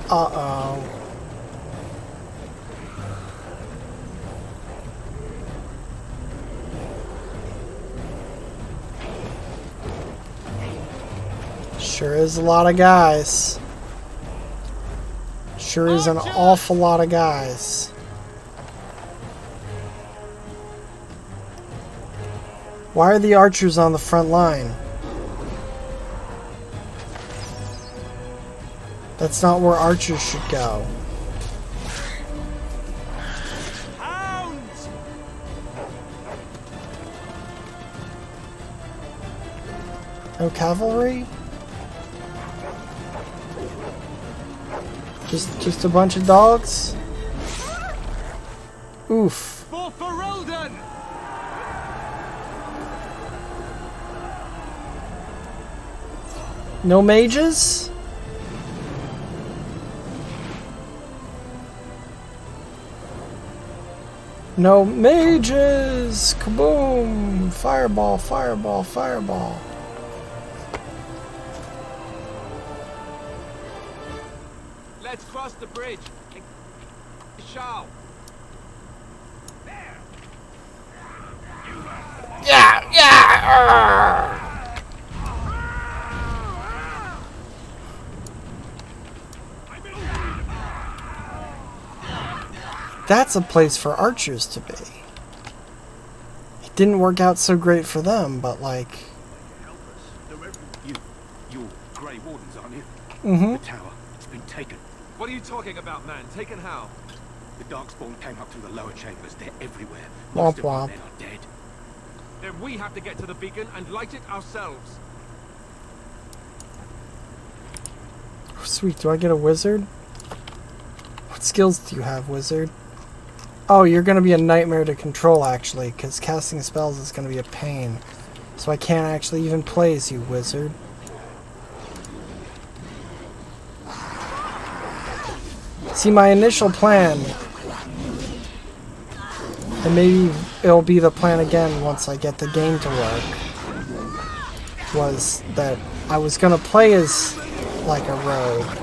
Uh-oh. Sure is a lot of guys. Sure is an awful lot of guys. Why are the archers on the front line? That's not where archers should go. Hounds! No cavalry? Just a bunch of dogs? Oof. For Ferelden! No mages? No mages! Kaboom! Fireball, fireball, fireball. Let's cross the bridge. Shall. Yeah! That's a place for archers to be. It didn't work out so great for them, but like... You're Grey Wardens, aren't you? Mm-hmm. The tower, it's been taken. What are you talking about, man? Taken how? The Darkspawn came up through the lower chambers. They're everywhere. Womp Most of womp. our men are dead. Then we have to get to the beacon and light it ourselves. Oh, sweet, do I get a wizard? What skills do you have, wizard? Oh, you're going to be a nightmare to control, actually, because casting spells is going to be a pain. So I can't actually even play as you, wizard. See, my initial plan, and maybe it'll be the plan again once I get the game to work, was that I was going to play as, like, a rogue.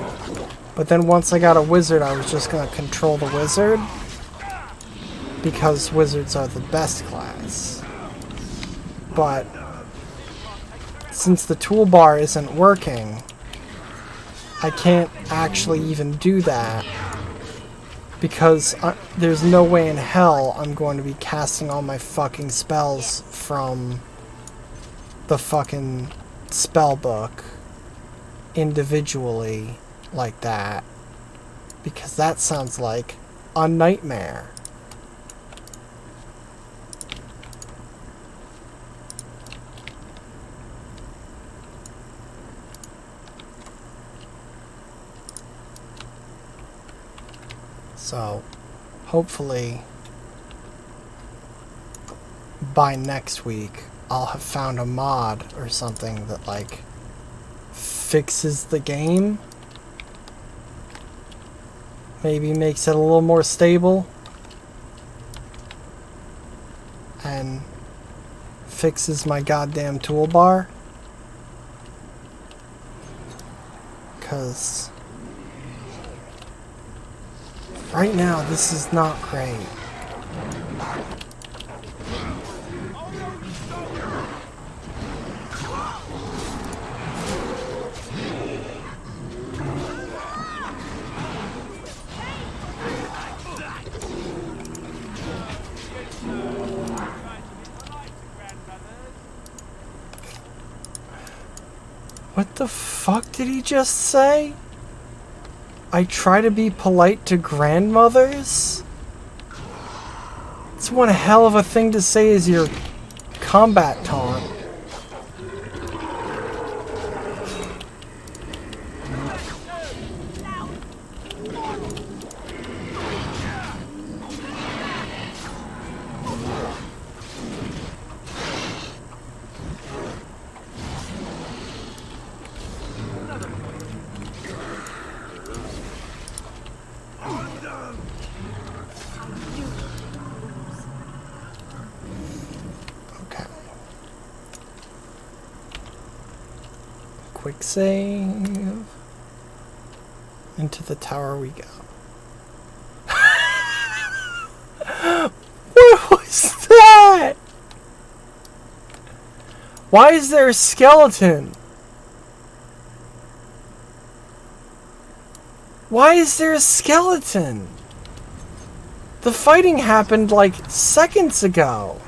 But then once I got a wizard, I was just going to control the wizard. Because wizards are the best class. but since the toolbar isn't working, I can't actually even do that because there's no way in hell I'm going to be casting all my fucking spells from the fucking spell book individually like that, because that sounds like a nightmare. So, hopefully, by next week, I'll have found a mod or something that, like, fixes the game. Maybe makes it a little more stable. And fixes my goddamn toolbar. 'Cause right now, this is not great. What the fuck did he just say? I try to be polite to grandmothers? It's one hell of a thing to say as your combat taunt. Quick save. Into the tower we go. What was that? Why is there a skeleton? Why is there a skeleton? The fighting happened like seconds ago.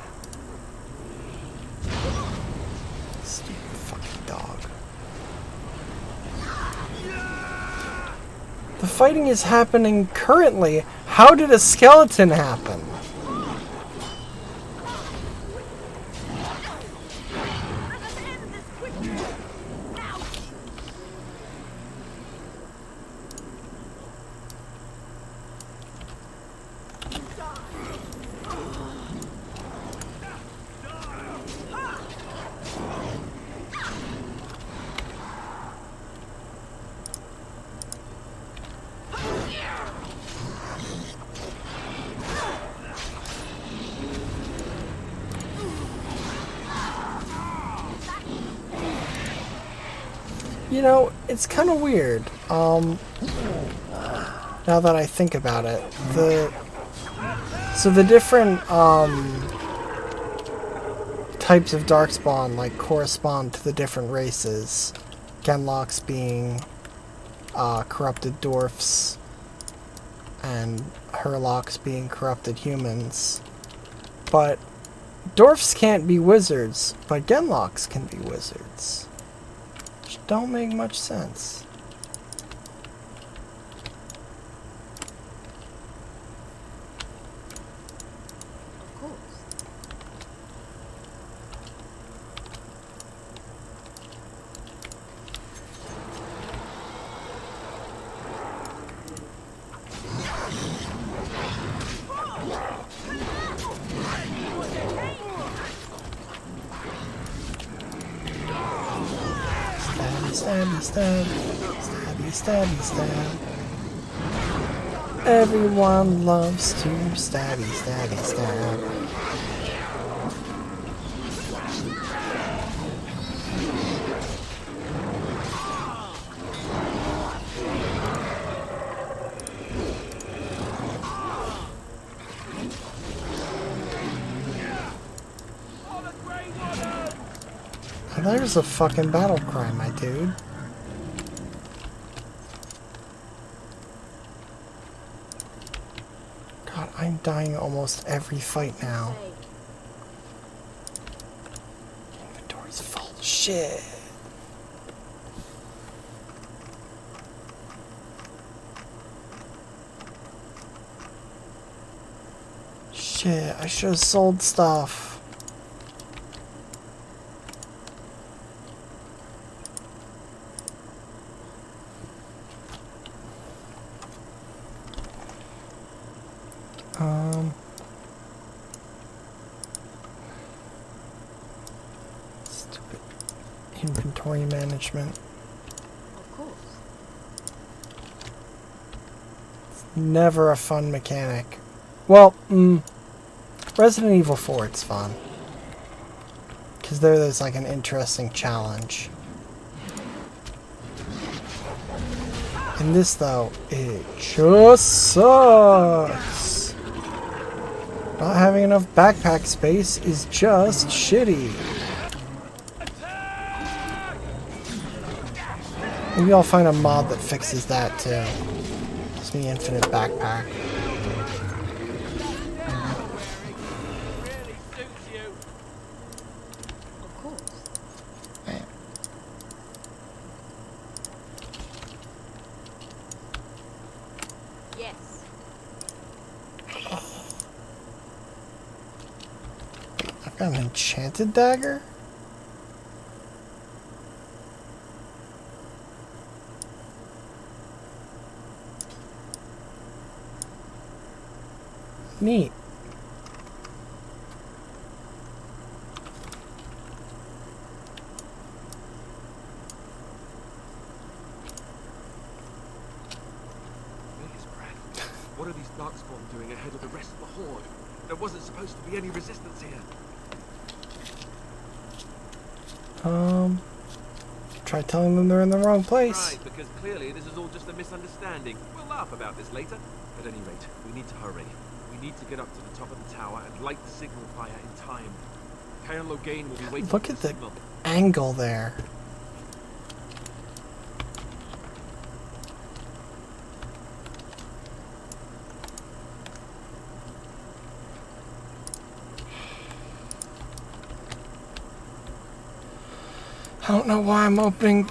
The fighting is happening currently. How did a skeleton happen? You know, it's kind of weird. Now that I think about it, so the different types of darkspawn like correspond to the different races. Genlocks being corrupted dwarfs, and Hurlocks being corrupted humans. But dwarfs can't be wizards, but Genlocks can be wizards. Which don't make much sense. Of course. Stabby, stab. Stabby, stabby, stab. Everyone loves to stabby, stabby, stab. For the Grey Wardens! there's a fucking battle cry, my dude. God, I'm dying almost every fight now. Inventory's full. Shit. Shit, I should have sold stuff. Stupid inventory management. Of course. It's never a fun mechanic. Well, Resident Evil 4, it's fun. Because there's like an interesting challenge. In this, though, it just sucks. Not having enough backpack space is just shitty. Maybe I'll find a mod that fixes that, too. Gives me infinite backpack. An enchanted dagger? Neat. What are these darkspawn doing ahead of the rest of the horde? There wasn't supposed to be any resistance here. Try telling them they're in the wrong place. Right, because clearly this is all just a misunderstanding. We'll laugh about this later. At any rate, we need to hurry. We need to get up to the top of the tower and light the signal fire in time. Kay and Logain will be waiting. Look at the angle there. I don't know why I'm opening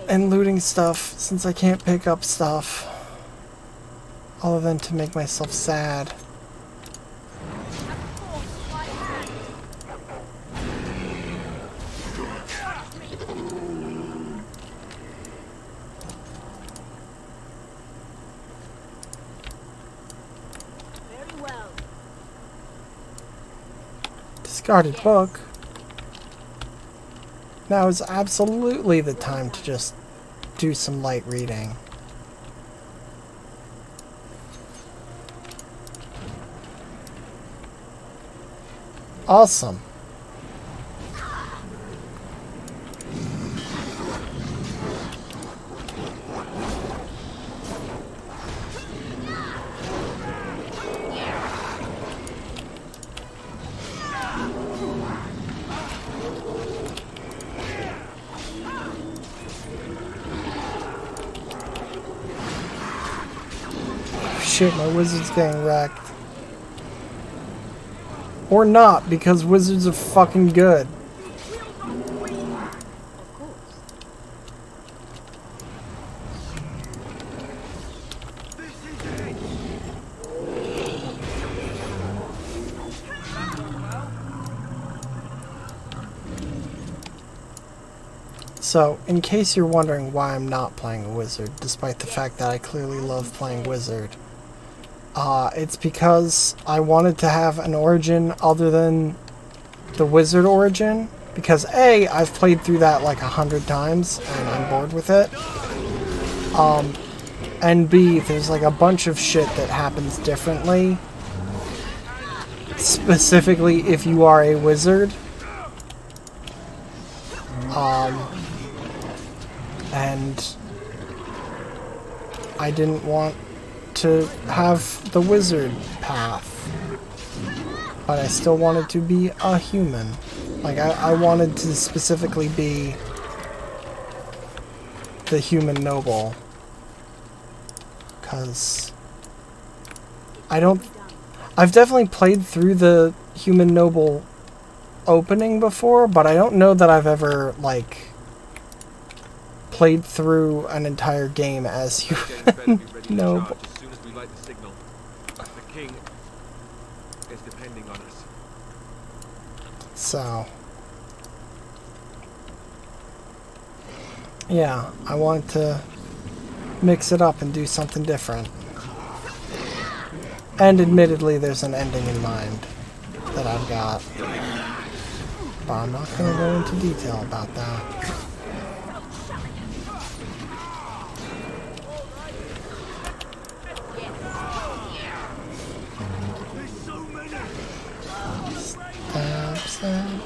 and looting stuff since I can't pick up stuff other than to make myself sad. Very well. Discarded book. Now is absolutely the time to just do some light reading. Awesome. Shit, my wizard's getting wrecked. Or not, because wizards are fucking good. So, in case you're wondering why I'm not playing a wizard, despite the fact that I clearly love playing wizard, it's because I wanted to have an origin other than the wizard origin, because A, I've played through that like 100 times and I'm bored with it, and B, there's like a bunch of shit that happens differently, specifically if you are a wizard, and I didn't want to have the wizard path, but I still wanted to be a human. Like, I wanted to specifically be the human noble. Because I've definitely played through the human noble opening before, but I don't know that I've ever, like, played through an entire game as human noble. As soon as we light the signal, the king is depending on us. So, yeah, I wanted to mix it up and do something different. And admittedly, there's an ending in mind that I've got. But I'm not going to go into detail about that. Stab, stab.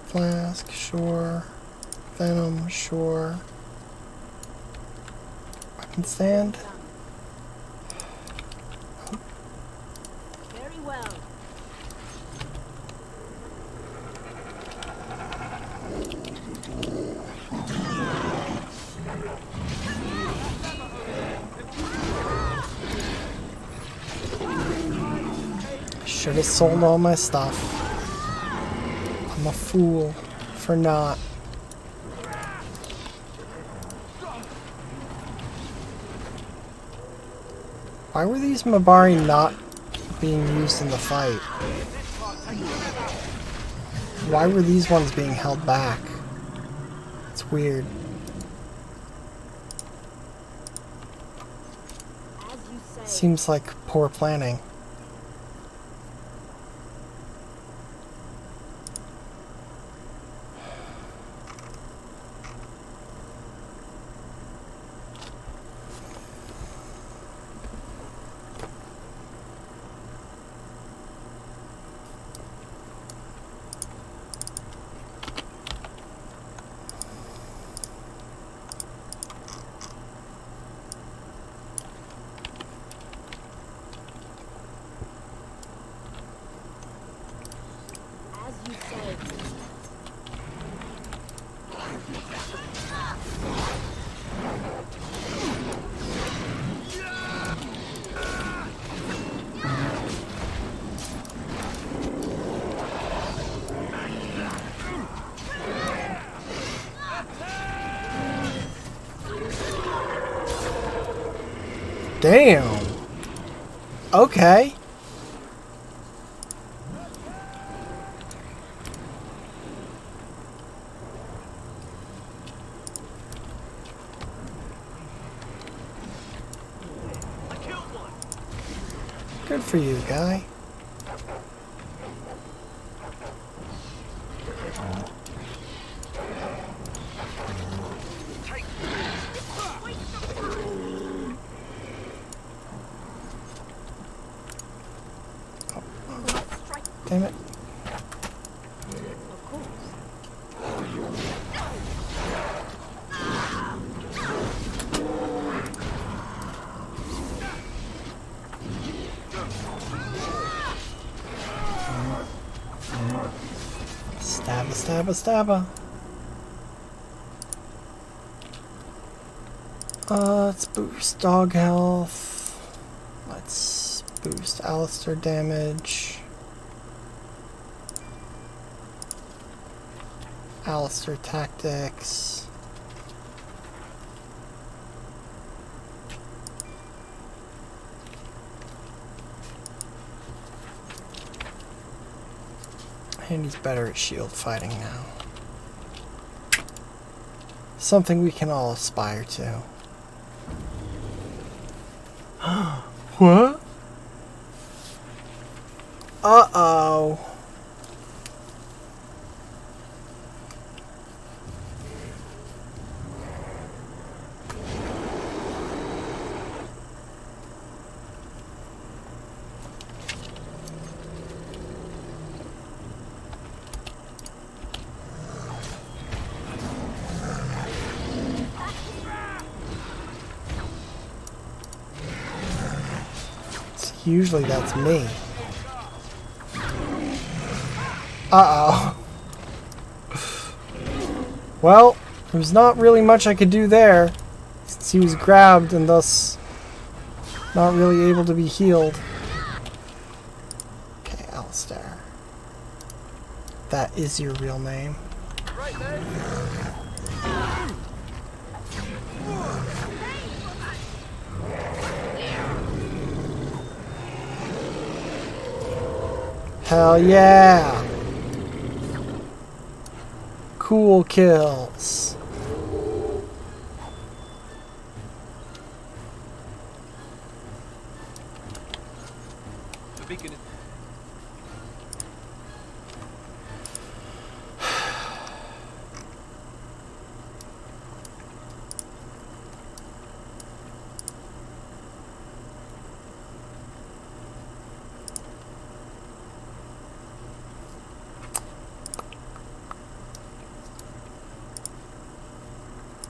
Flask, sure. Venom, sure. Weapon stand. Very well. Should have sold all my stuff. I'm a fool for not. Why were these Mabari not being used in the fight? Why were these ones being held back? It's weird. Seems like poor planning. Damn. Okay. Good for you, guy. Damn it. Stabba, stabba, stabba. Let's boost dog health. Let's boost Alistair damage. Alistair tactics. And he's better at shield fighting now. Something we can all aspire to. What? Uh-oh. Usually that's me. Uh-oh. Well, there's not really much I could do there, since he was grabbed and thus not really able to be healed. Okay, Alistair. That is your real name. Hell yeah! Cool kills. The beacon is...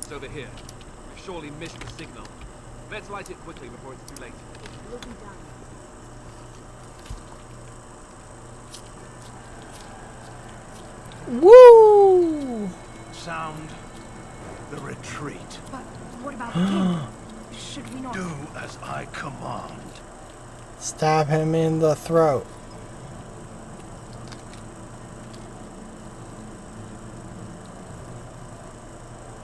It's over here. We've surely missed the signal. Let's light it quickly before it's too late. It will be done. Woo! Sound the retreat. But what about the king? Should we not do as I command? Stab him in the throat.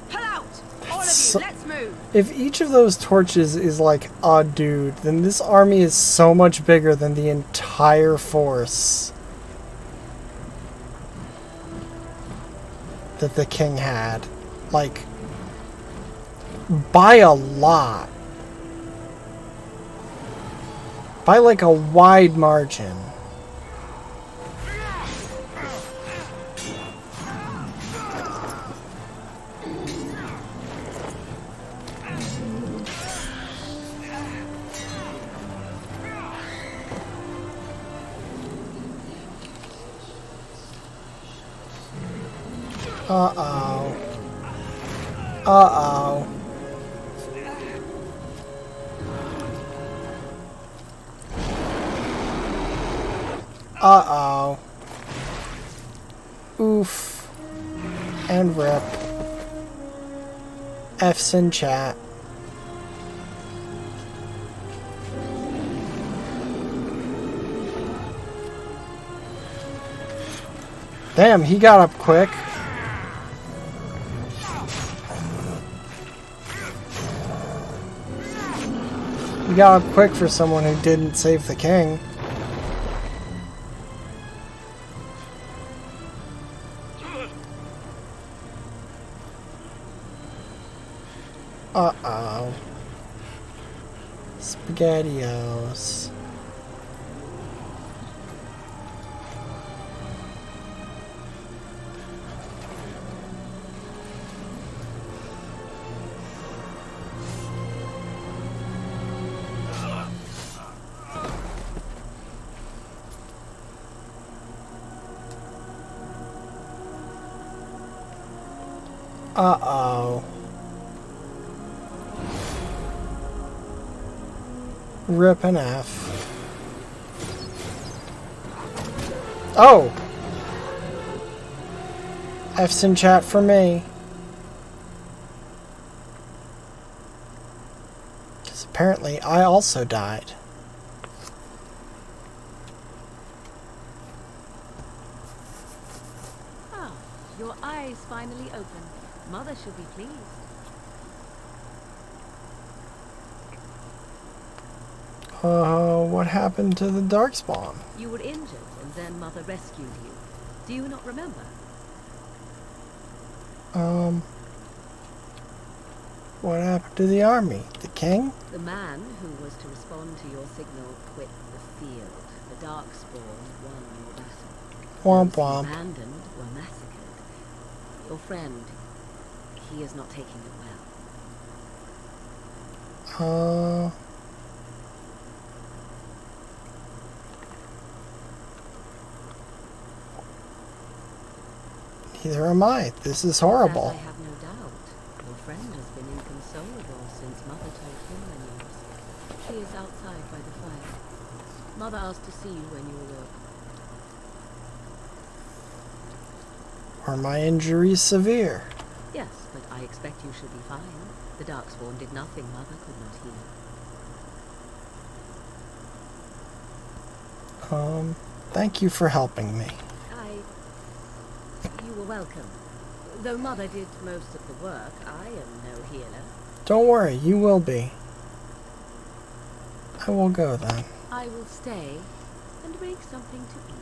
Pull out! All of you, let's move! If each of those torches is like a dude, then this army is so much bigger than the entire force that the king had. Like, by a lot. By like a wide margin. Uh-oh. Uh-oh. Uh-oh. Oof. And rip. F's in chat. Damn, he got up quick. He got up quick for someone who didn't save the king. Uh-oh. SpaghettiOs. Uh-oh. Rip an F. Oh! F's in chat for me. Because apparently I also died. Ah, your eyes finally open. Mother should be pleased. What happened to the Darkspawn? You were injured, and then Mother rescued you. Do you not remember? What happened to the army? The king? The man who was to respond to your signal quit the field. The Darkspawn won your battle. Womp Those womp. abandoned were massacred. Your friend, he is not taking it well. Neither am I. This is horrible. That I have no doubt. Your friend has been inconsolable since Mother told him the news. She is outside by the fire. Mother asked to see you when you awoke. Are my injuries severe? Yes, but I expect you should be fine. The Darkspawn did nothing Mother could not heal. Thank you for helping me. You were welcome. Though Mother did most of the work, I am no healer. Don't worry, you will be. I will go then. I will stay and make something to eat.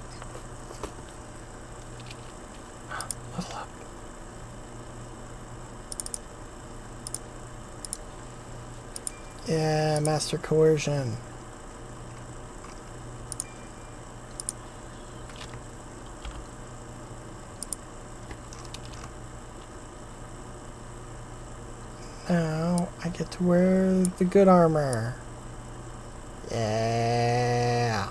Yeah, Master Coercion. Now I get to wear the good armor. Yeah.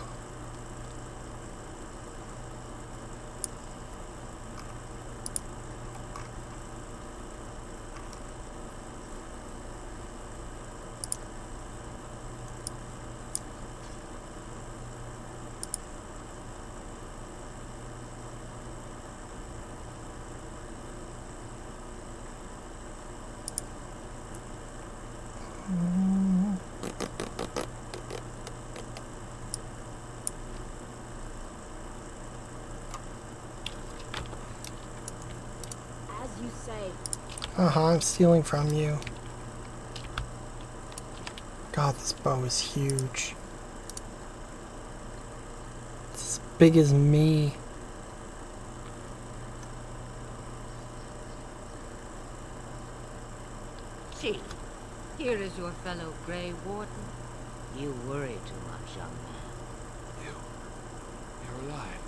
I'm stealing from you. God, this bow is huge. It's as big as me. See, here is your fellow Grey Warden. You worry too much, young man. You're alive.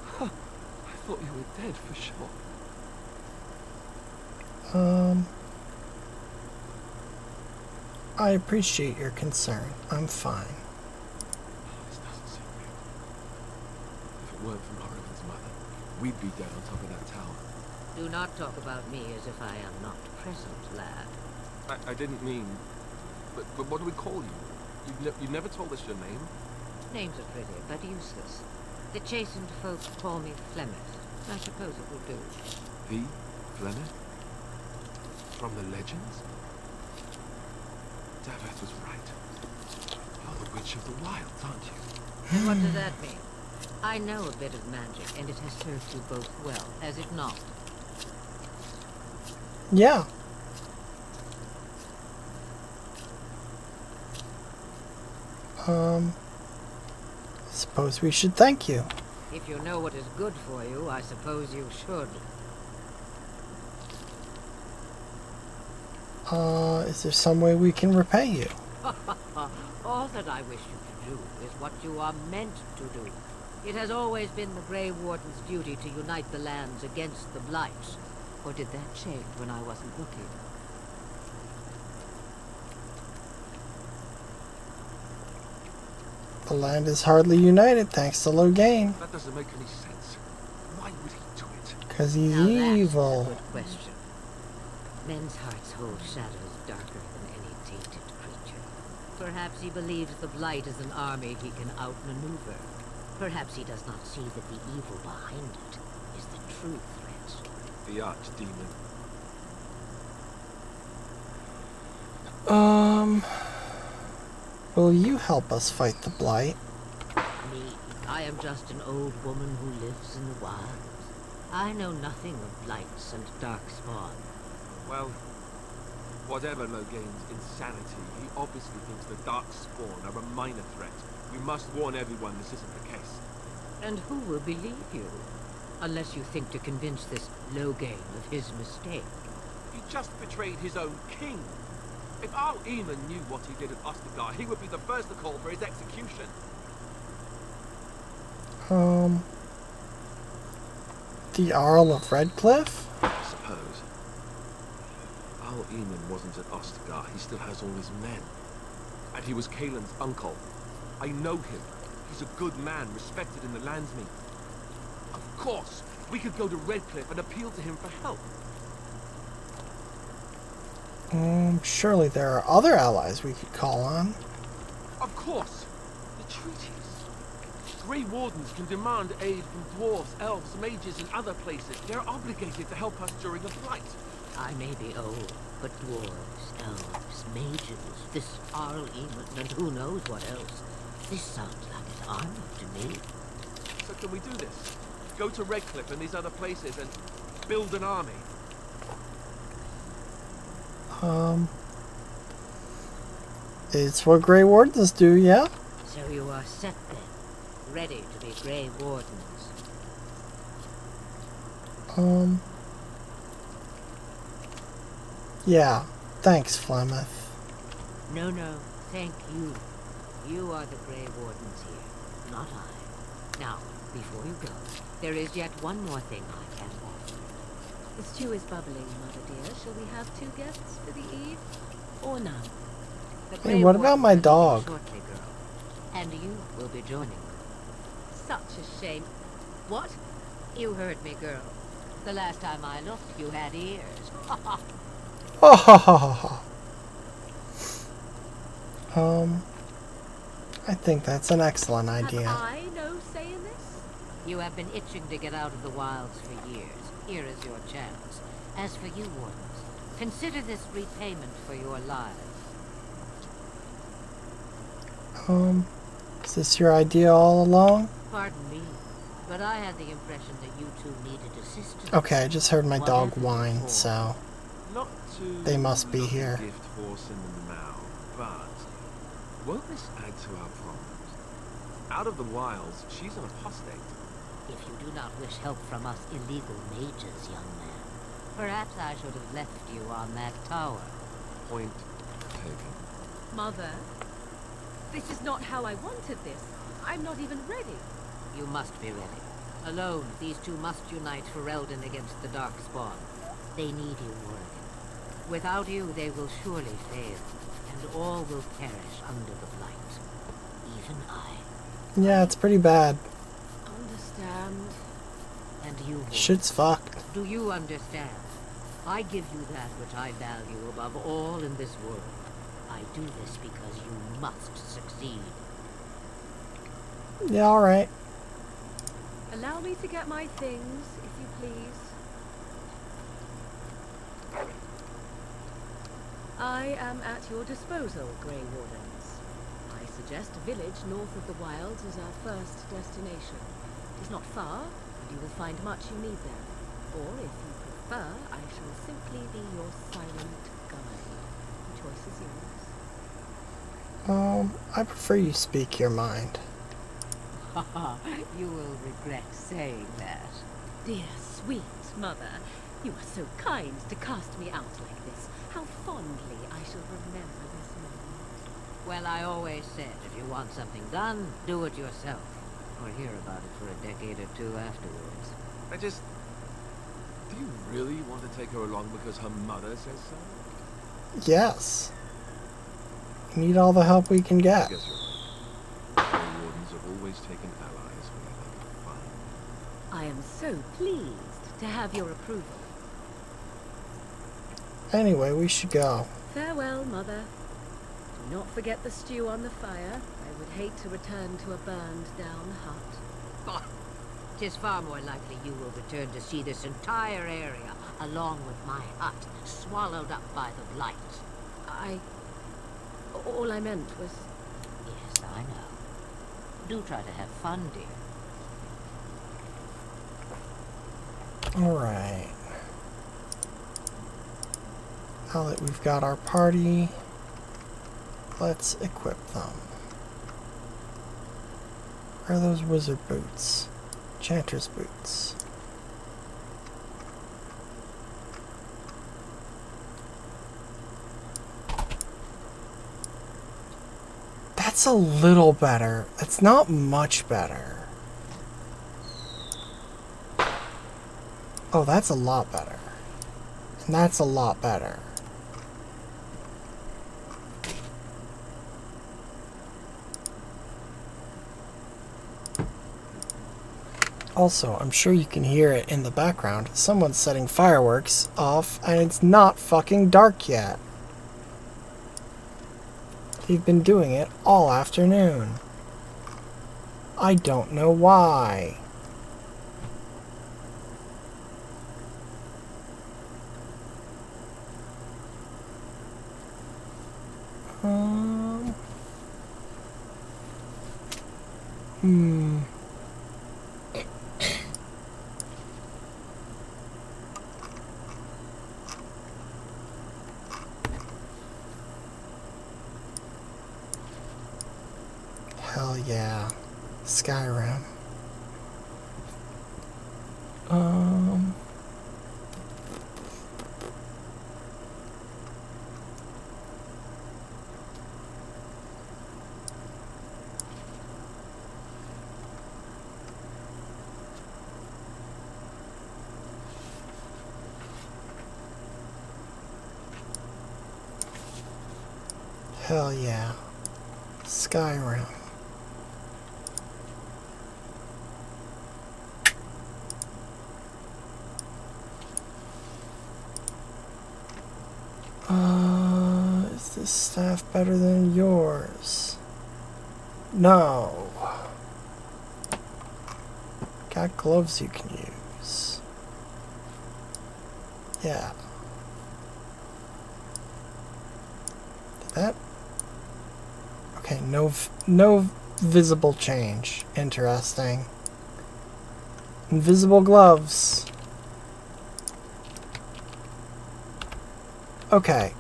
Huh. I thought you were dead for sure. I appreciate your concern. I'm fine. This doesn't seem real. If it weren't for Morrigan's mother, we'd be dead on top of that tower. Do not talk about me as if I am not present, lad. I didn't mean... But what do we call you? You've never told us your name? Names are pretty, but useless. The chastened folk call me Flemeth. I suppose it will do. The Flemeth? From the legends? Daveth was right. You're the Witch of the Wilds, aren't you? And what does that mean? I know a bit of magic, and it has served you both well, has it not? Yeah. Suppose we should thank you. If you know what is good for you, I suppose you should. Is there some way we can repay you? All that I wish you to do is what you are meant to do. It has always been the Grey Warden's duty to unite the lands against the Blights. Or did that change when I wasn't looking? The land is hardly united thanks to Logain. That doesn't make any sense. Why would he do it? Because he's now evil. That's a good question. Men's hearts hold shadows darker than any tainted creature. Perhaps he believes the Blight is an army he can outmaneuver. Perhaps he does not see that the evil behind it is the true threat. The archdemon. Will you help us fight the Blight? Me? I am just an old woman who lives in the wilds. I know nothing of Blights and Darkspawn. Well, whatever Logain's insanity, he obviously thinks the Darkspawn are a minor threat. We must warn everyone this isn't the case. And who will believe you? Unless you think to convince this Logain of his mistake. He just betrayed his own king. If our Eamon knew what he did at Ostagar, he would be the first to call for his execution. The Arl of Redcliffe? I suppose. Our Eamon wasn't at Ostagar. He still has all his men. And he was Kaelin's uncle. I know him. He's a good man, respected in the Landsmeet. Of course, we could go to Redcliffe and appeal to him for help. Surely there are other allies we could call on. Of course. treaties. Grey Wardens can demand aid from dwarves, elves, mages, and other places. They're obligated to help us during a fight. I may be old, but dwarves, elves, mages, this Arl-Eamon, and who knows what else. This sounds like an army to me. So can we do this? Go to Redcliffe and these other places and build an army? It's what Grey Wardens do, yeah? So you are set then, ready to be Grey Wardens. Yeah. Thanks, Flemeth. No, thank you. You are the Grey Wardens here, not I. Now, before you go, there is yet one more thing I can offer. The stew is bubbling, Mother dear. Shall we have 2 guests for the eve? Or none? Hey, what about my dog? Shortly, girl. And you will be joining them. Such a shame. What? You heard me, girl. The last time I looked, you had ears. Oh, ha, ha, ha, ha. I think that's an excellent idea. Have I no say in this? You have been itching to get out of the wilds for years. Here is your chance. As for you, Wardens, consider this repayment for your lives. Is this your idea all along? Pardon me, but I had the impression that you two needed assistance. Okay, I just heard my dog whine, so Not to they must be look a here. gift horse in the mouth, but won't this add to our problems? Out of the wilds, she's an apostate. If you do not wish help from us illegal mages, young man, perhaps I should have left you on that tower. Point taken. Mother, this is not how I wanted this. I'm not even ready. You must be ready. Alone, these two must unite for Eldon against the Darkspawn. They need you, Morgan. Without you, they will surely fail, and all will perish under the blight. Even I. Yeah, it's pretty bad. Understand? And you, Morgan, Shit's fucked. do you understand? I give you that which I value above all in this world. I do this because you must succeed. Yeah, alright. Allow me to get my things, if you please. I am at your disposal, Grey Wardens. I suggest a village north of the wilds as our first destination. It is not far, and you will find much you need there. Or, if you prefer, I shall simply be your silent guide. The choice is yours. I prefer you speak your mind. You will regret saying that. Dear, sweet mother, you are so kind to cast me out like this. How fondly I shall remember this moment. Well, I always said, if you want something done, do it yourself. Or hear about it for a decade or two afterwards. Do you really want to take her along because her mother says so? Yes. We need all the help we can get. I guess you're right. The Wardens have always taken allies whenever they can find. I am so pleased to have your approval. Anyway, we should go. Farewell, Mother. Do not forget the stew on the fire. I would hate to return to a burned-down hut. Tis far more likely you will return to see this entire area, along with my hut, swallowed up by the blight. All I meant was... Yes, I know. Do try to have fun, dear. Alright. Now that we've got our party, let's equip them. Where are those wizard boots? Enchanter's boots. That's a little better. It's not much better. Oh, that's a lot better. And that's a lot better. Also, I'm sure you can hear it in the background. Someone's setting fireworks off, and it's not fucking dark yet. They've been doing it all afternoon. I don't know why. Hell yeah. Skyrim. Hell yeah. Skyrim. Is this staff better than yours? No. Got gloves you can use. Yeah. Did that? Okay, no visible change. Interesting. Invisible gloves. Okay,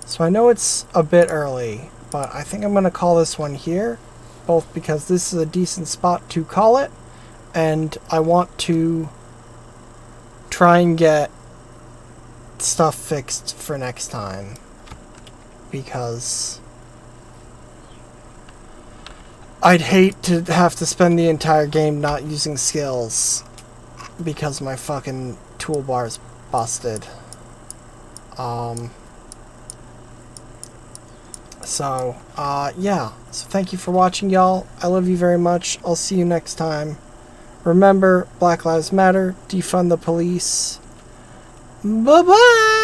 so I know it's a bit early, but I think I'm going to call this one here, both because this is a decent spot to call it, and I want to try and get stuff fixed for next time, because I'd hate to have to spend the entire game not using skills because my fucking toolbar's busted. Yeah. So thank you for watching, y'all. I love you very much. I'll see you next time. Remember, Black Lives Matter. Defund the police. Bye-bye!